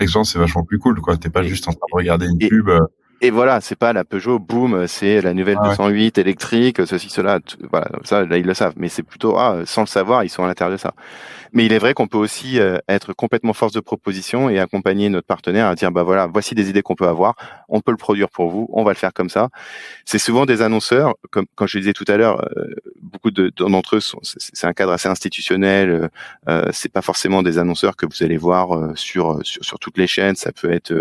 l'expérience est vachement plus cool, quoi. T'es pas juste en train de regarder une pub. Et voilà, c'est pas la Peugeot, boum, c'est la nouvelle 208 électrique, ceci, cela, voilà, ça, là, ils le savent. Mais c'est plutôt, sans le savoir, ils sont à l'intérieur de ça. Mais il est vrai qu'on peut aussi être complètement force de proposition et accompagner notre partenaire à dire, bah voilà, voici des idées qu'on peut avoir, on peut le produire pour vous, on va le faire comme ça. C'est souvent des annonceurs, comme quand je le disais tout à l'heure, beaucoup d'entre eux c'est un cadre assez institutionnel, c'est pas forcément des annonceurs que vous allez voir sur toutes les chaînes. Ça peut être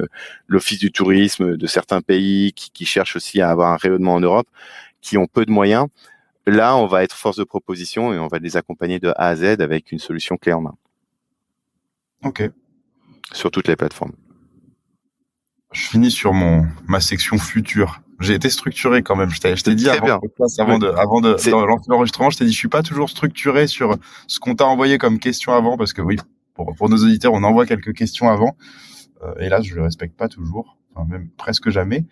l'Office du tourisme de certains pays qui cherchent aussi à avoir un rayonnement en Europe, qui ont peu de moyens. Là, on va être force de proposition et on va les accompagner de A à Z avec une solution clé en main. Ok. Sur toutes les plateformes. Je finis sur ma section future. J'ai été structuré quand même. Je t'ai dit avant de lancer l'enregistrement, je t'ai dit je suis pas toujours structuré sur ce qu'on t'a envoyé comme question avant, parce que oui, pour nos auditeurs, on envoie quelques questions avant. Et là, je le respecte pas toujours, enfin même presque jamais.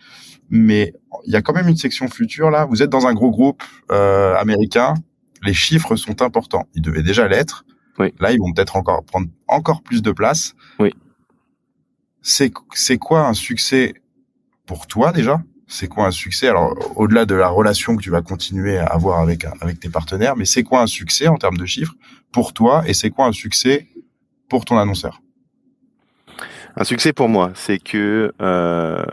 Mais il y a quand même une section future là. Vous êtes dans un gros groupe américain. Les chiffres sont importants. Ils devaient déjà l'être. Oui. Là, ils vont peut-être prendre encore plus de place. Oui. C'est quoi un succès pour toi déjà? C'est quoi un succès? Alors, au-delà de la relation que tu vas continuer à avoir avec tes partenaires, mais c'est quoi un succès en termes de chiffres pour toi, et c'est quoi un succès pour ton annonceur? Un succès pour moi, c'est que la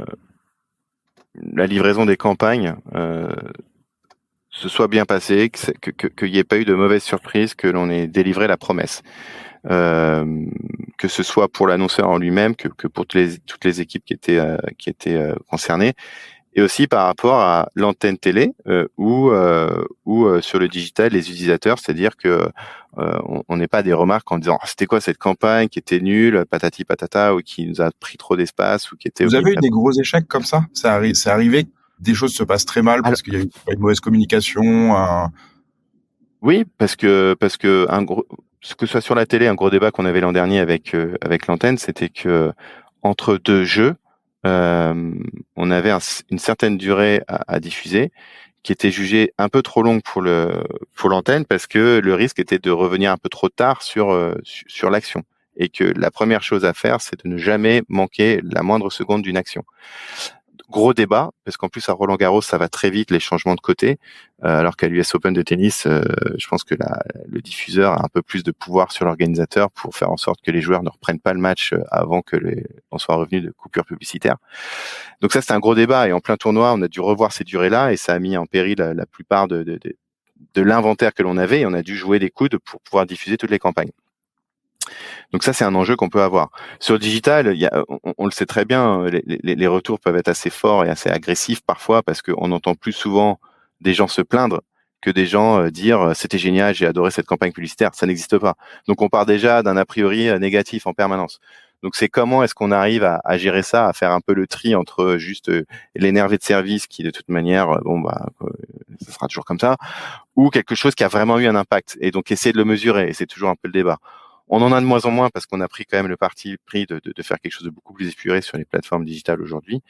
livraison des campagnes se soit bien passée, qu'il n'y ait pas eu de mauvaise surprise, que l'on ait délivré la promesse. Que ce soit pour l'annonceur en lui-même, que pour toutes les équipes qui étaient concernées, et aussi par rapport à l'antenne télé ou sur le digital, les utilisateurs, c'est-à-dire que on n'est pas des remarques en disant c'était quoi cette campagne qui était nulle, patati patata, ou qui nous a pris trop d'espace, ou qui était. Vous avez eu des gros échecs comme ça? C'est arrivé, des choses se passent très mal parce qu'il y a eu une mauvaise communication. Oui, parce que que ce soit sur la télé, un gros débat qu'on avait l'an dernier avec l'antenne, c'était que entre deux jeux, on avait une certaine durée à diffuser, qui était jugée un peu trop longue pour l'antenne, parce que le risque était de revenir un peu trop tard sur l'action, et que la première chose à faire, c'est de ne jamais manquer la moindre seconde d'une action. Gros débat, parce qu'en plus à Roland-Garros, ça va très vite, les changements de côté, alors qu'à l'US Open de tennis, je pense que le diffuseur a un peu plus de pouvoir sur l'organisateur pour faire en sorte que les joueurs ne reprennent pas le match avant que on soit revenu de coupure publicitaire. Donc ça, c'est un gros débat, et en plein tournoi, on a dû revoir ces durées-là, et ça a mis en péril la plupart de l'inventaire que l'on avait, et on a dû jouer des coudes pour pouvoir diffuser toutes les campagnes. Donc ça, c'est un enjeu qu'on peut avoir. Sur le digital, on le sait très bien, les retours peuvent être assez forts et assez agressifs parfois, parce qu'on entend plus souvent des gens se plaindre que des gens dire c'était génial, j'ai adoré cette campagne publicitaire. Ça n'existe pas. Donc on part déjà d'un a priori négatif en permanence. Donc c'est comment est-ce qu'on arrive à gérer ça, à faire un peu le tri entre juste l'énervé de service qui de toute manière, ça sera toujours comme ça, ou quelque chose qui a vraiment eu un impact. Et donc essayer de le mesurer, et c'est toujours un peu le débat. On en a de moins en moins parce qu'on a pris quand même le parti pris de faire quelque chose de beaucoup plus épuré sur les plateformes digitales aujourd'hui.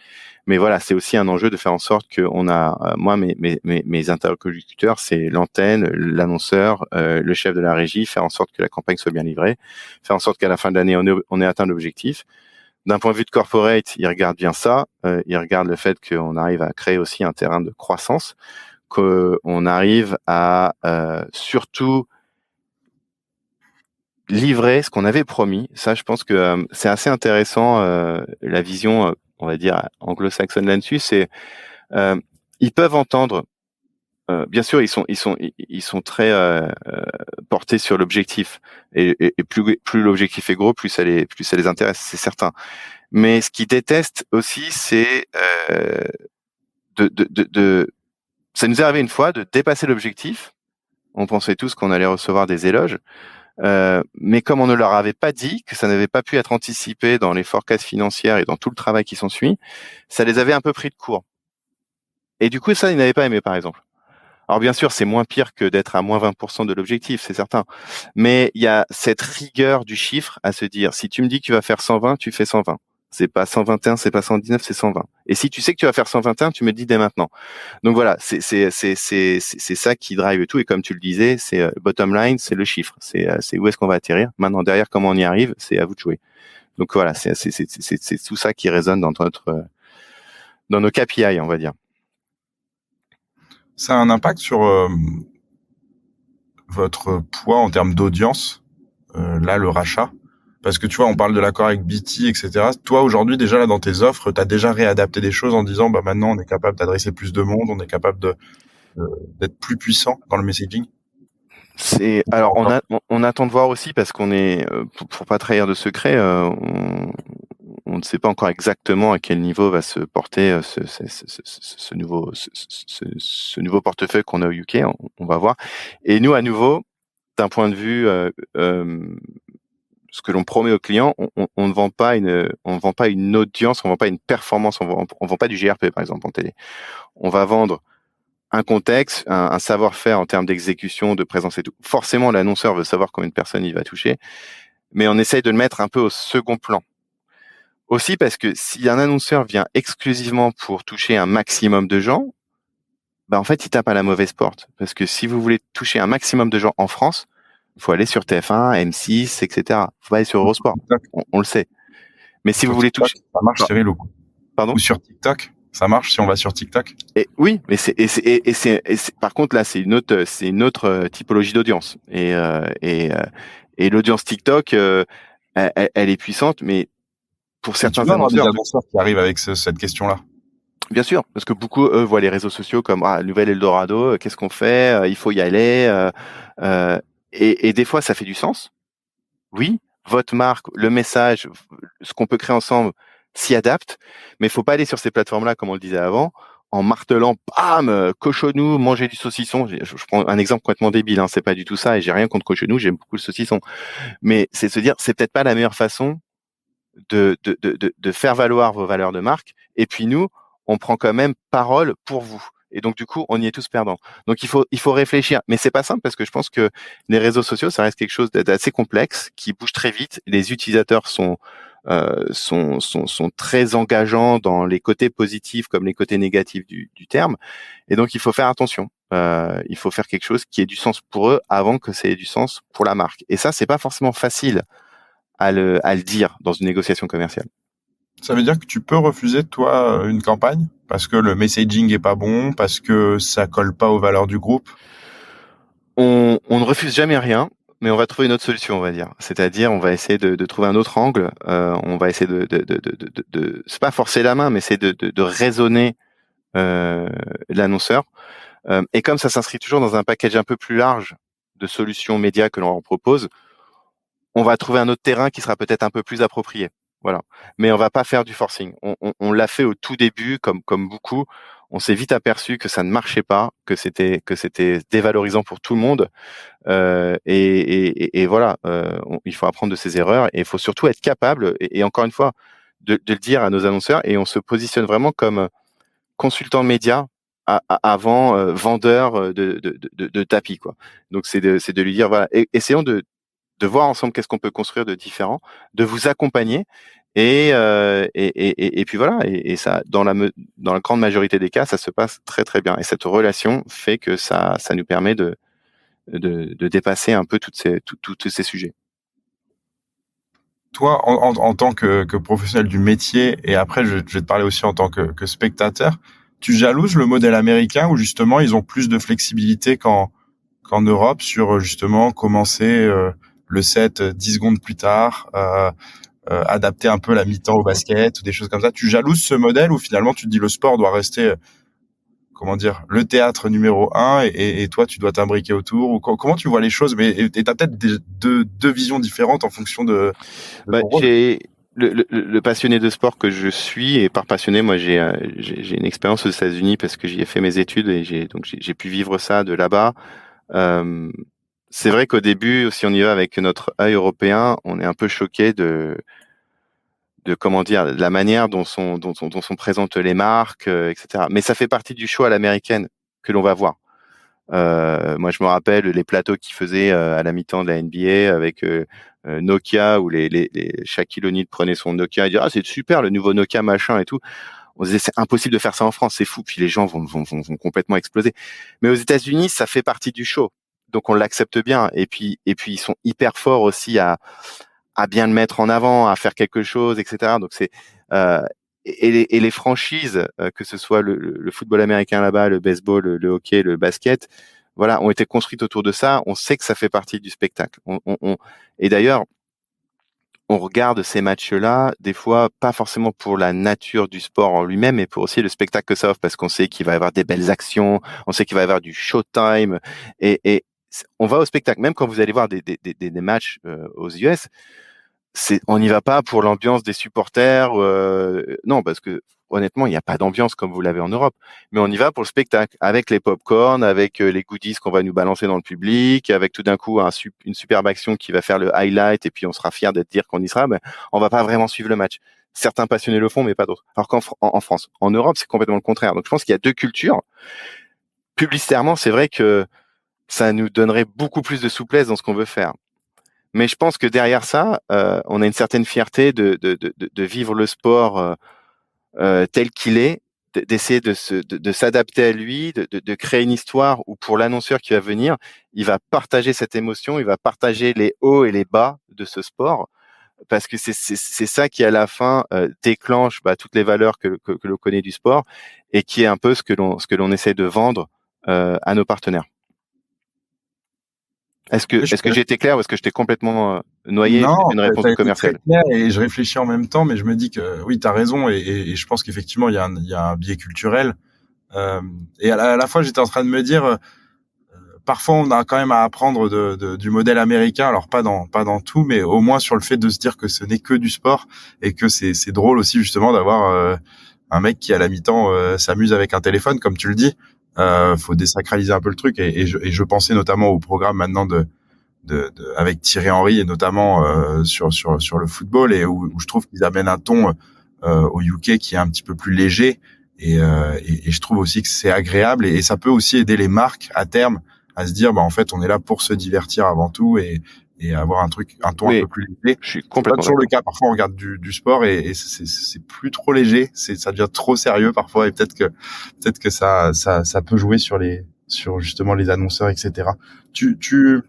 Mais voilà, c'est aussi un enjeu de faire en sorte qu'on a, moi, mes interlocuteurs, c'est l'antenne, l'annonceur, le chef de la régie, faire en sorte que la campagne soit bien livrée, faire en sorte qu'à la fin de l'année, on ait atteint l'objectif. D'un point de vue de corporate, ils regardent bien ça, ils regardent le fait qu'on arrive à créer aussi un terrain de croissance, qu'on arrive à surtout livrer ce qu'on avait promis. Ça, je pense que c'est assez intéressant, la vision, on va dire, anglo-saxonne là-dessus. C'est ils peuvent entendre. Bien sûr, ils sont très portés sur l'objectif, et plus l'objectif est gros, plus ça les intéresse, c'est certain. Mais ce qu'ils détestent aussi, c'est ça nous est arrivé une fois de dépasser l'objectif. On pensait tous qu'on allait recevoir des éloges. Mais comme on ne leur avait pas dit, que ça n'avait pas pu être anticipé dans les forecasts financières et dans tout le travail qui s'ensuit, ça les avait un peu pris de court. Et du coup, ça, ils n'avaient pas aimé, par exemple. Alors bien sûr, c'est moins pire que d'être à moins 20% de l'objectif, c'est certain. Mais il y a cette rigueur du chiffre à se dire, si tu me dis que tu vas faire 120, tu fais 120. C'est pas 121, c'est pas 119, c'est 120. Et si tu sais que tu vas faire 121, tu me le dis dès maintenant. Donc voilà, c'est ça qui drive tout. Et comme tu le disais, c'est bottom line, c'est le chiffre. C'est où est-ce qu'on va atterrir. Maintenant, derrière, comment on y arrive, c'est à vous de jouer. Donc voilà, c'est tout ça qui résonne dans nos KPI, on va dire. Ça a un impact sur votre poids en termes d'audience, là, le rachat? Parce que tu vois, on parle de l'accord avec BT, etc. Toi, aujourd'hui, déjà, là, dans tes offres, tu as déjà réadapté des choses en disant, bah, maintenant, on est capable d'adresser plus de monde, on est capable d'être plus puissant dans le messaging? Alors, on attend de voir aussi, parce qu'on est, pour pas trahir de secret, on ne sait pas encore exactement à quel niveau va se porter ce nouveau portefeuille qu'on a au UK. On va voir. Et nous, à nouveau, d'un point de vue ce que l'on promet aux clients, on ne vend pas une audience, on vend pas une performance, on vend pas du GRP par exemple en télé. On va vendre un contexte, un savoir-faire en termes d'exécution, de présence et tout. Forcément, l'annonceur veut savoir combien de personnes il va toucher, mais on essaye de le mettre un peu au second plan. Aussi parce que si un annonceur vient exclusivement pour toucher un maximum de gens, en fait, il tape à la mauvaise porte. Parce que si vous voulez toucher un maximum de gens en France, il faut aller sur TF1, M6, etc. Il faut pas aller sur Eurosport. On le sait. Mais si vous voulez toucher... Ça marche, Cyril, Pardon ? Ou sur TikTok. Ça marche si on va sur TikTok. Et oui, mais par contre là, c'est une autre typologie d'audience. Et l'audience TikTok, elle est puissante, mais pour certains annonceurs, des annonceurs qui arrivent avec cette question-là. Bien sûr, parce que beaucoup eux voient les réseaux sociaux comme nouvel Eldorado. Qu'est-ce qu'on fait ? Il faut y aller. Et des fois, ça fait du sens. Oui, votre marque, le message, ce qu'on peut créer ensemble s'y adapte, mais il faut pas aller sur ces plateformes-là, comme on le disait avant, en martelant, bam, cochonou, manger du saucisson. Je prends un exemple complètement débile, c'est pas du tout ça, et j'ai rien contre cochonou, j'aime beaucoup le saucisson. Mais c'est se dire, c'est peut-être pas la meilleure façon de faire valoir vos valeurs de marque. Et puis nous, on prend quand même parole pour vous. Et donc, du coup, on y est tous perdants. Donc, il faut réfléchir. Mais c'est pas simple parce que je pense que les réseaux sociaux, ça reste quelque chose d'assez complexe, qui bouge très vite. Les utilisateurs sont très engageants dans les côtés positifs comme les côtés négatifs du terme. Et donc, il faut faire attention. Il faut faire quelque chose qui ait du sens pour eux avant que ça ait du sens pour la marque. Et ça, c'est pas forcément facile à le dire dans une négociation commerciale. Ça veut dire que tu peux refuser, toi, une campagne parce que le messaging est pas bon, parce que ça colle pas aux valeurs du groupe? On ne refuse jamais rien, mais on va trouver une autre solution, on va dire. C'est-à-dire, on va essayer de trouver un autre angle. On va essayer c'est pas forcer la main, mais c'est de raisonner l'annonceur. Et comme ça s'inscrit toujours dans un package un peu plus large de solutions médias que l'on propose, on va trouver un autre terrain qui sera peut-être un peu plus approprié. Voilà. Mais on va pas faire du forcing. On l'a fait au tout début, comme beaucoup. On s'est vite aperçu que ça ne marchait pas, que c'était dévalorisant pour tout le monde. Et voilà, il faut apprendre de ses erreurs et il faut surtout être capable, et encore une fois, de le dire à nos annonceurs. Et on se positionne vraiment comme consultant média avant vendeur de tapis, quoi. Donc c'est de lui dire voilà, essayons de voir ensemble qu'est-ce qu'on peut construire de différent, de vous accompagner et puis voilà, et ça dans la grande majorité des cas ça se passe très très bien, et cette relation fait que ça nous permet de dépasser un peu tous ces sujets. Toi, en tant que professionnel du métier, et après je vais te parler aussi en tant que spectateur, tu jalouses le modèle américain où justement ils ont plus de flexibilité qu'en Europe sur justement commencer le set 10 secondes plus tard, adapter un peu la mi-temps au basket ou des choses comme ça. Tu jalouses ce modèle où finalement tu te dis le sport doit rester le théâtre numéro 1 et toi tu dois t'imbriquer autour, ou comment tu vois les choses? Mais t'as peut-être deux visions différentes en fonction de ton rôle. J'ai le passionné de sport que je suis, et par passionné, moi j'ai une expérience aux États-Unis parce que j'y ai fait mes études et j'ai pu vivre ça de là-bas. C'est vrai qu'au début, si on y va avec notre œil européen, on est un peu choqué de comment dire, de la manière dont sont présentes les marques, etc. Mais ça fait partie du show à l'américaine que l'on va voir. Moi, je me rappelle les plateaux qu'ils faisaient à la mi-temps de la NBA avec Nokia, où les Shaquille O'Neal prenait son Nokia et disait c'est super le nouveau Nokia machin et tout. On se disait c'est impossible de faire ça en France, c'est fou. Puis les gens vont complètement exploser. Mais aux États-Unis, ça fait partie du show, donc on l'accepte bien. Et puis ils sont hyper forts aussi à bien le mettre en avant, à faire quelque chose, etc. Donc c'est et les franchises, que ce soit le football américain là-bas, le baseball, le hockey, le basket, voilà, ont été construites autour de ça. On sait que ça fait partie du spectacle. Et d'ailleurs, on regarde ces matchs-là, des fois, pas forcément pour la nature du sport en lui-même, mais pour aussi le spectacle que ça offre, parce qu'on sait qu'il va y avoir des belles actions, on sait qu'il va y avoir du showtime, et on va au spectacle. Même quand vous allez voir des matchs aux US, on n'y va pas pour l'ambiance des supporters, non, parce que honnêtement, il n'y a pas d'ambiance comme vous l'avez en Europe, mais on y va pour le spectacle, avec les pop-corn, avec les goodies qu'on va nous balancer dans le public, avec tout d'un coup une superbe action qui va faire le highlight, et puis on sera fier d'être dire qu'on y sera. Ben, on va pas vraiment suivre le match. Certains passionnés le font, mais pas d'autres. Alors en France, en Europe, c'est complètement le contraire. Donc je pense qu'il y a deux cultures. Publicitairement, c'est vrai que ça nous donnerait beaucoup plus de souplesse dans ce qu'on veut faire. Mais je pense que derrière ça, on a une certaine fierté de vivre le sport tel qu'il est, d'essayer de s'adapter à lui, de créer une histoire où pour l'annonceur qui va venir, il va partager cette émotion, il va partager les hauts et les bas de ce sport, parce que c'est ça qui à la fin déclenche toutes les valeurs que l'on connaît du sport, et qui est un peu ce que l'on essaie de vendre à nos partenaires. Est-ce que j'ai été clair, ou est-ce que je t'ai complètement noyé une réponse commerciale? Très clair, et je réfléchis en même temps, mais je me dis que oui, tu as raison, et je pense qu'effectivement il y a un biais culturel, et à la fois j'étais en train de me dire, parfois on a quand même à apprendre du modèle américain, alors pas dans tout, mais au moins sur le fait de se dire que ce n'est que du sport, et que c'est drôle aussi justement d'avoir un mec qui à la mi-temps s'amuse avec un téléphone, comme tu le dis. Faut désacraliser un peu le truc, et je pensais notamment au programme maintenant avec Thierry Henry, et notamment sur le football, et où je trouve qu'ils amènent un ton au UK qui est un petit peu plus léger, et je trouve aussi que c'est agréable, et ça peut aussi aider les marques à terme à se dire en fait on est là pour se divertir avant tout, et avoir un ton un peu plus léger. Je suis complètement pas toujours le cas. Parfois on regarde du sport et c'est plus trop léger, ça devient trop sérieux parfois, et peut-être que ça peut jouer sur justement les annonceurs, etc. Tu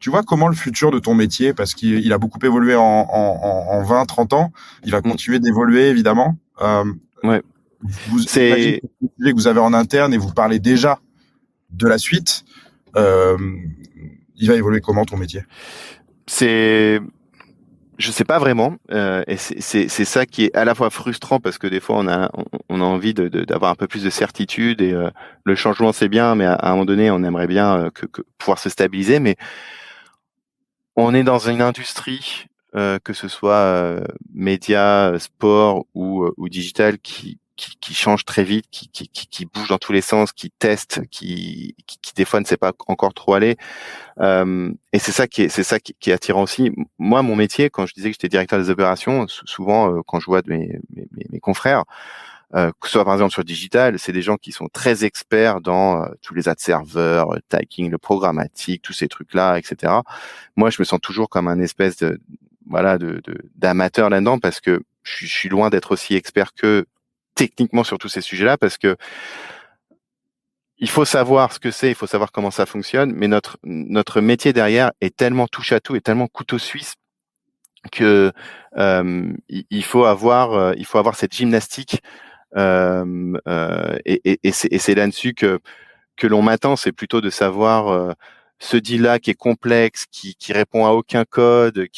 vois comment le futur de ton métier, parce qu'il a beaucoup évolué en 20-30 ans, il va continuer d'évoluer évidemment. Ouais. C'est que vous avez en interne, et vous parlez déjà de la suite. Il va évoluer comment ton métier? Je sais pas vraiment, et c'est ça qui est à la fois frustrant, parce que des fois on a envie d'avoir un peu plus de certitude, et le changement c'est bien, mais à un moment donné on aimerait bien que pouvoir se stabiliser, mais on est dans une industrie, que ce soit média, sport ou digital, qui change très vite, qui bouge dans tous les sens, qui teste, qui des fois ne sait pas encore trop aller. Et c'est ça qui est attirant aussi. Moi, mon métier, quand je disais que j'étais directeur des opérations, souvent quand je vois mes confrères, que ce soit par exemple sur digital, c'est des gens qui sont très experts dans tous les ad serveurs, tagging, le programmatique, tous ces trucs-là, etc. Moi, je me sens toujours comme un espèce d'amateur là-dedans, parce que je suis loin d'être aussi expert que techniquement sur tous ces sujets-là, parce que il faut savoir ce que c'est, il faut savoir comment ça fonctionne, mais notre métier derrière est tellement touche à tout, et tellement couteau suisse, que il faut avoir cette gymnastique, et c'est là-dessus que l'on m'attend. C'est plutôt de savoir ce deal-là qui est complexe, qui répond à aucun code,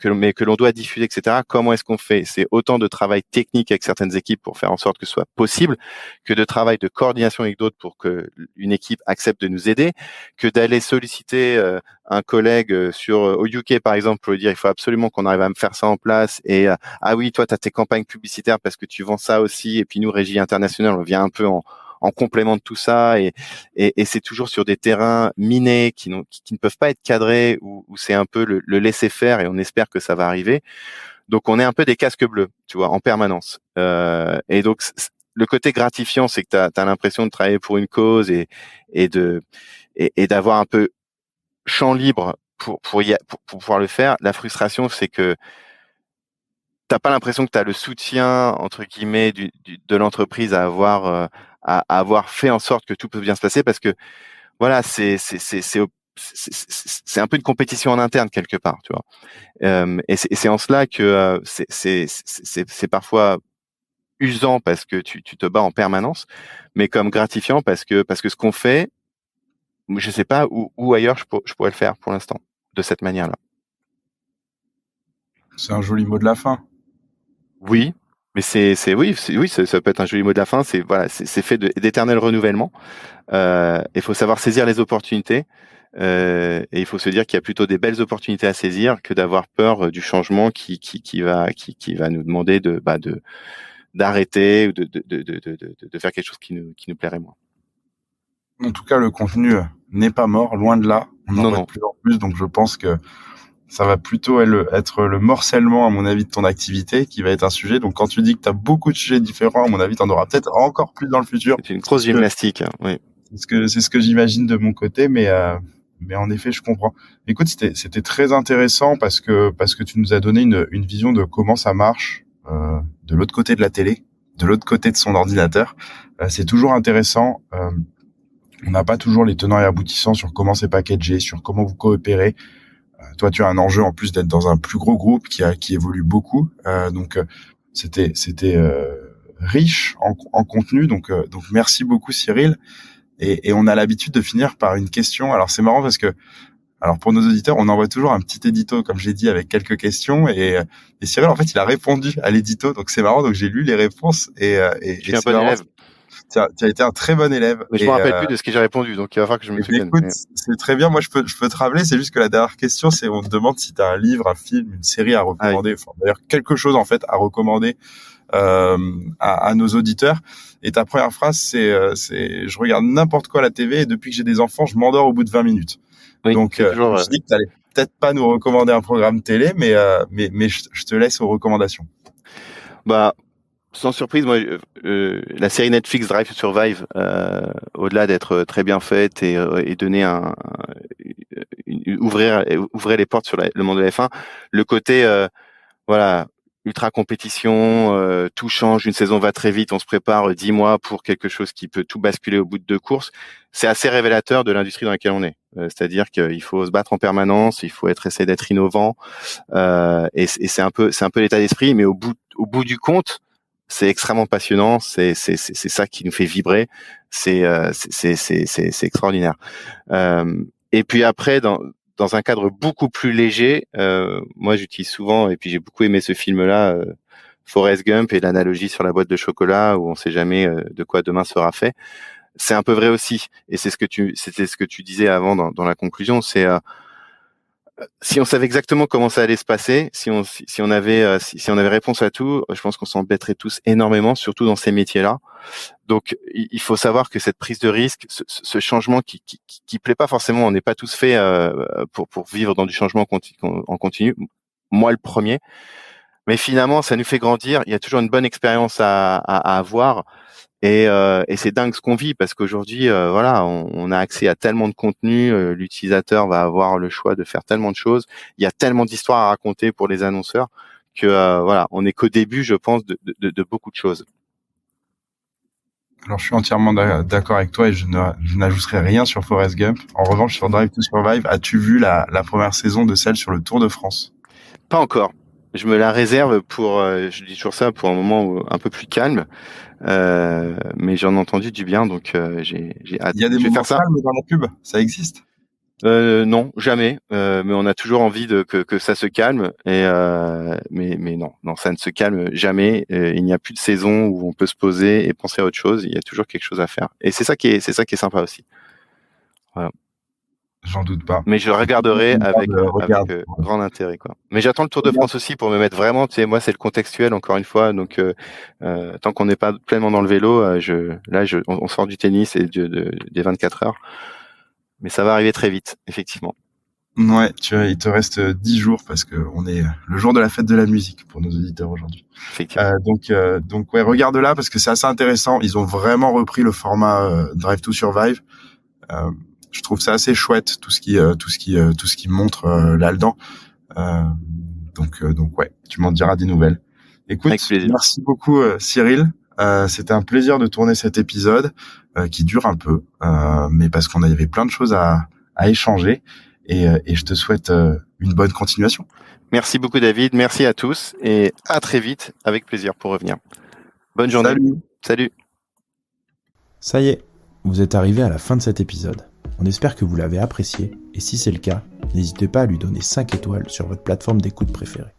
mais que l'on doit diffuser, etc. Comment est-ce qu'on fait? C'est autant de travail technique avec certaines équipes pour faire en sorte que ce soit possible, que de travail de coordination avec d'autres pour que une équipe accepte de nous aider, que d'aller solliciter un collègue au UK par exemple, pour lui dire il faut absolument qu'on arrive à me faire ça en place, et ah oui, toi tu as tes campagnes publicitaires parce que tu vends ça aussi, et puis nous, Régie Internationale, on vient un peu en complément de tout ça, et c'est toujours sur des terrains minés qui ne peuvent pas être cadrés, où c'est un peu le laisser faire, et on espère que ça va arriver. Donc on est un peu des casques bleus, tu vois, en permanence. Et donc le côté gratifiant, c'est que t'as l'impression de travailler pour une cause, et d'avoir un peu champ libre pour pouvoir le faire. La frustration, c'est que t'as pas l'impression que t'as le soutien entre guillemets de l'entreprise à avoir fait en sorte que tout peut bien se passer, parce que voilà, c'est un peu une compétition en interne quelque part, tu vois. Et c'est en cela que c'est parfois usant, parce que tu te bats en permanence, mais comme gratifiant, parce que ce qu'on fait, je sais pas où ailleurs je pourrais le faire pour l'instant de cette manière-là. C'est un joli mot de la fin. Oui, mais oui, ça peut être un joli mot de la fin. C'est fait d'éternel renouvellement. Il faut savoir saisir les opportunités, Et il faut se dire qu'il y a plutôt des belles opportunités à saisir que d'avoir peur du changement qui va nous demander d'arrêter ou de faire quelque chose qui nous plairait moins. En tout cas, le contenu n'est pas mort, loin de là. On en voit de plus en plus, donc je pense que ça va plutôt être le morcellement, à mon avis, de ton activité qui va être un sujet. Donc, quand tu dis que tu as beaucoup de sujets différents, à mon avis, tu en auras peut-être encore plus dans le futur. C'est une grosse gymnastique, oui. C'est ce que j'imagine de mon côté, mais en effet, je comprends. Écoute, c'était très intéressant parce que tu nous as donné une vision de comment ça marche de l'autre côté de la télé, de l'autre côté de son ordinateur. C'est toujours intéressant. On n'a pas toujours les tenants et aboutissants sur comment c'est packagé, sur comment vous coopérez. Toi, tu as un enjeu en plus d'être dans un plus gros groupe qui évolue beaucoup. Donc, c'était riche en contenu. Donc, merci beaucoup, Cyril. Et on a l'habitude de finir par une question. Alors, c'est marrant parce que, pour nos auditeurs, on envoie toujours un petit édito, comme j'ai dit, avec quelques questions. Et Cyril, en fait, il a répondu à l'édito. Donc, c'est marrant. Donc, j'ai lu les réponses. Je suis un bon élève. Tu as été un très bon élève. Mais je me rappelle plus de ce que j'ai répondu, donc il va falloir que je me souvienne. Écoute, c'est très bien. Moi, je peux te rappeler. C'est juste que la dernière question, c'est on te demande si tu as un livre, un film, une série à recommander. Enfin, d'ailleurs, quelque chose en fait à recommander à nos auditeurs. Et ta première phrase, c'est je regarde n'importe quoi à la TV et depuis que j'ai des enfants, je m'endors au bout de 20 minutes. Oui, donc, je dis que tu allais peut-être pas nous recommander un programme télé, mais je te laisse aux recommandations. Sans surprise, moi, la série Netflix Drive to Survive, au-delà d'être très bien faite et donner ouvrir les portes sur le monde de la F1, le côté, ultra compétition, tout change, une saison va très vite, on se prépare 10 mois pour quelque chose qui peut tout basculer au bout de 2 courses. C'est assez révélateur de l'industrie dans laquelle on est. C'est-à-dire qu'il faut se battre en permanence, il faut essayer d'être innovant, et c'est un peu l'état d'esprit, mais au bout du compte, c'est extrêmement passionnant, c'est ça qui nous fait vibrer, c'est extraordinaire. Et puis après, dans un cadre beaucoup plus léger, moi j'utilise souvent, et puis j'ai beaucoup aimé ce film-là, Forrest Gump et l'analogie sur la boîte de chocolat où on sait jamais de quoi demain sera fait. C'est un peu vrai aussi, et c'était ce que tu disais avant dans la conclusion, c'est si on savait exactement comment ça allait se passer, si on avait réponse à tout, je pense qu'on s'embêterait tous énormément, surtout dans ces métiers-là. Donc, il faut savoir que cette prise de risque, ce changement qui plaît pas forcément, on n'est pas tous faits pour vivre dans du changement en continu. Moi, le premier. Mais finalement, ça nous fait grandir. Il y a toujours une bonne expérience à avoir. Et c'est dingue ce qu'on vit parce qu'aujourd'hui, on a accès à tellement de contenu. L'utilisateur va avoir le choix de faire tellement de choses. Il y a tellement d'histoires à raconter pour les annonceurs que on n'est qu'au début, je pense, de beaucoup de choses. Alors, je suis entièrement d'accord avec toi et je n'ajouterai rien sur Forrest Gump. En revanche, sur Drive to Survive, as-tu vu la première saison de celle sur le Tour de France? Pas encore. Je me la réserve je dis toujours ça, pour un moment un peu plus calme. Mais j'en ai entendu du bien, donc j'ai hâte. Il y a des moments calmes dans la pub, ça existe? Non, jamais. Mais on a toujours envie que ça se calme. Mais non, ça ne se calme jamais. Il n'y a plus de saison où on peut se poser et penser à autre chose. Il y a toujours quelque chose à faire. Et c'est ça qui est sympa aussi. Voilà. J'en doute pas. Mais je regarderai avec grand intérêt, quoi. Mais j'attends le Tour de France aussi pour me mettre vraiment, tu sais, moi c'est le contextuel encore une fois, donc tant qu'on n'est pas pleinement dans le vélo, on sort du tennis et des 24 heures. Mais ça va arriver très vite, effectivement. Ouais, il te reste 10 jours parce que on est le jour de la fête de la musique pour nos auditeurs aujourd'hui. Effectivement. Donc ouais, regarde-la parce que c'est assez intéressant. Ils ont vraiment repris le format Drive to Survive. Je trouve ça assez chouette tout ce qui montre là-dedans. Donc ouais, tu m'en diras des nouvelles. Écoute, merci beaucoup Cyril. C'était un plaisir de tourner cet épisode qui dure un peu, mais parce qu'on avait plein de choses à échanger et je te souhaite une bonne continuation. Merci beaucoup David, merci à tous et à très vite, avec plaisir pour revenir. Bonne journée. Salut. Ça y est, vous êtes arrivé à la fin de cet épisode. On espère que vous l'avez apprécié et si c'est le cas, n'hésitez pas à lui donner 5 étoiles sur votre plateforme d'écoute préférée.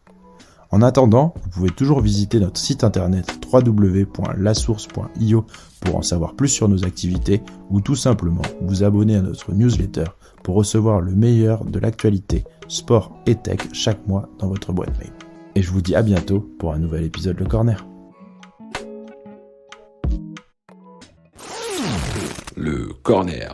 En attendant, vous pouvez toujours visiter notre site internet www.lasource.io pour en savoir plus sur nos activités ou tout simplement vous abonner à notre newsletter pour recevoir le meilleur de l'actualité, sport et tech chaque mois dans votre boîte mail. Et je vous dis à bientôt pour un nouvel épisode Le Corner. Le Corner.